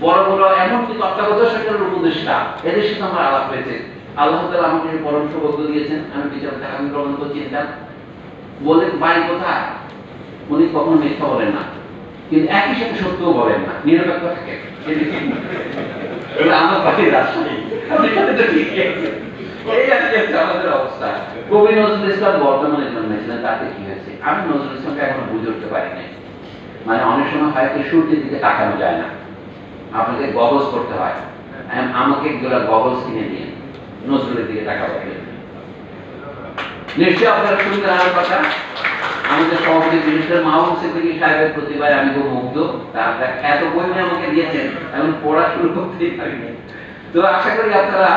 বড় বড় এমনকি তত্ত্বাবধায়ক সরকারের উপদেষ্টা, এদের সাথে আমার আলাপ হয়েছে। আল্লাহ তাআলা আমাকে পরম সৌভাগ্য দিয়েছেন, আমি বিচারপতি আমি গ্রহণ করছিলাম। বলে বাড়ি কোথায়, উনি কখনো মিথ্যা বলেন না, কিন্তু একই সাথে সত্যও বলেন না, নিরপেক্ষ থাকে। আমার বাড়ি রাজশাহী, এই আমাদের অবস্থা। কবি নজরুল ইসলাম বর্তমানে জন্মেছিলেন, তাতে কি হয়েছে? আমি নজরুল ইসলামকে এখনো বুঝে উঠতে পারি নাই। মানে অনেক সময় হয়তো সূর্যের দিকে তাকানো যায় না, আপনাকে গগলস করতে হয়। আমাকে এগুলো গগলস কিনে দিয়ে নজরুলের দিকে তাকাবো। নিশ্চয়ই আপনারা শুনতে আমার কথা। আমাদের সভাপতি মিনিস্টার মাহবুব সিদ্দিকী সাহেবের প্রতিভায় আমি খুব মুগ্ধ। তারা এত বই আমাকে দিয়েছেন, এখন পড়া শুরু করতেই পারিনি। তো আশা করি আপনারা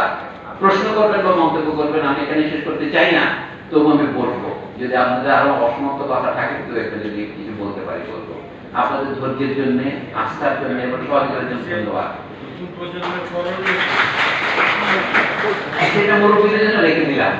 প্রশ্ন করবেন বা মন্তব্য করবেন। আমি এখানে শেষ করতে চাই না, তবু আমি বলবো যদি আপনাদের আরো অসমাপ্ত কথা থাকে তো একটা যদি কিছু বলতে পারি বলবো। আপনাদের ধৈর্যের জন্য, আস্থার জন্য এবং সহযোগিতার জন্য ধন্যবাদ। সেটা মুরব্বীদের জন্য রেখে দিলাম।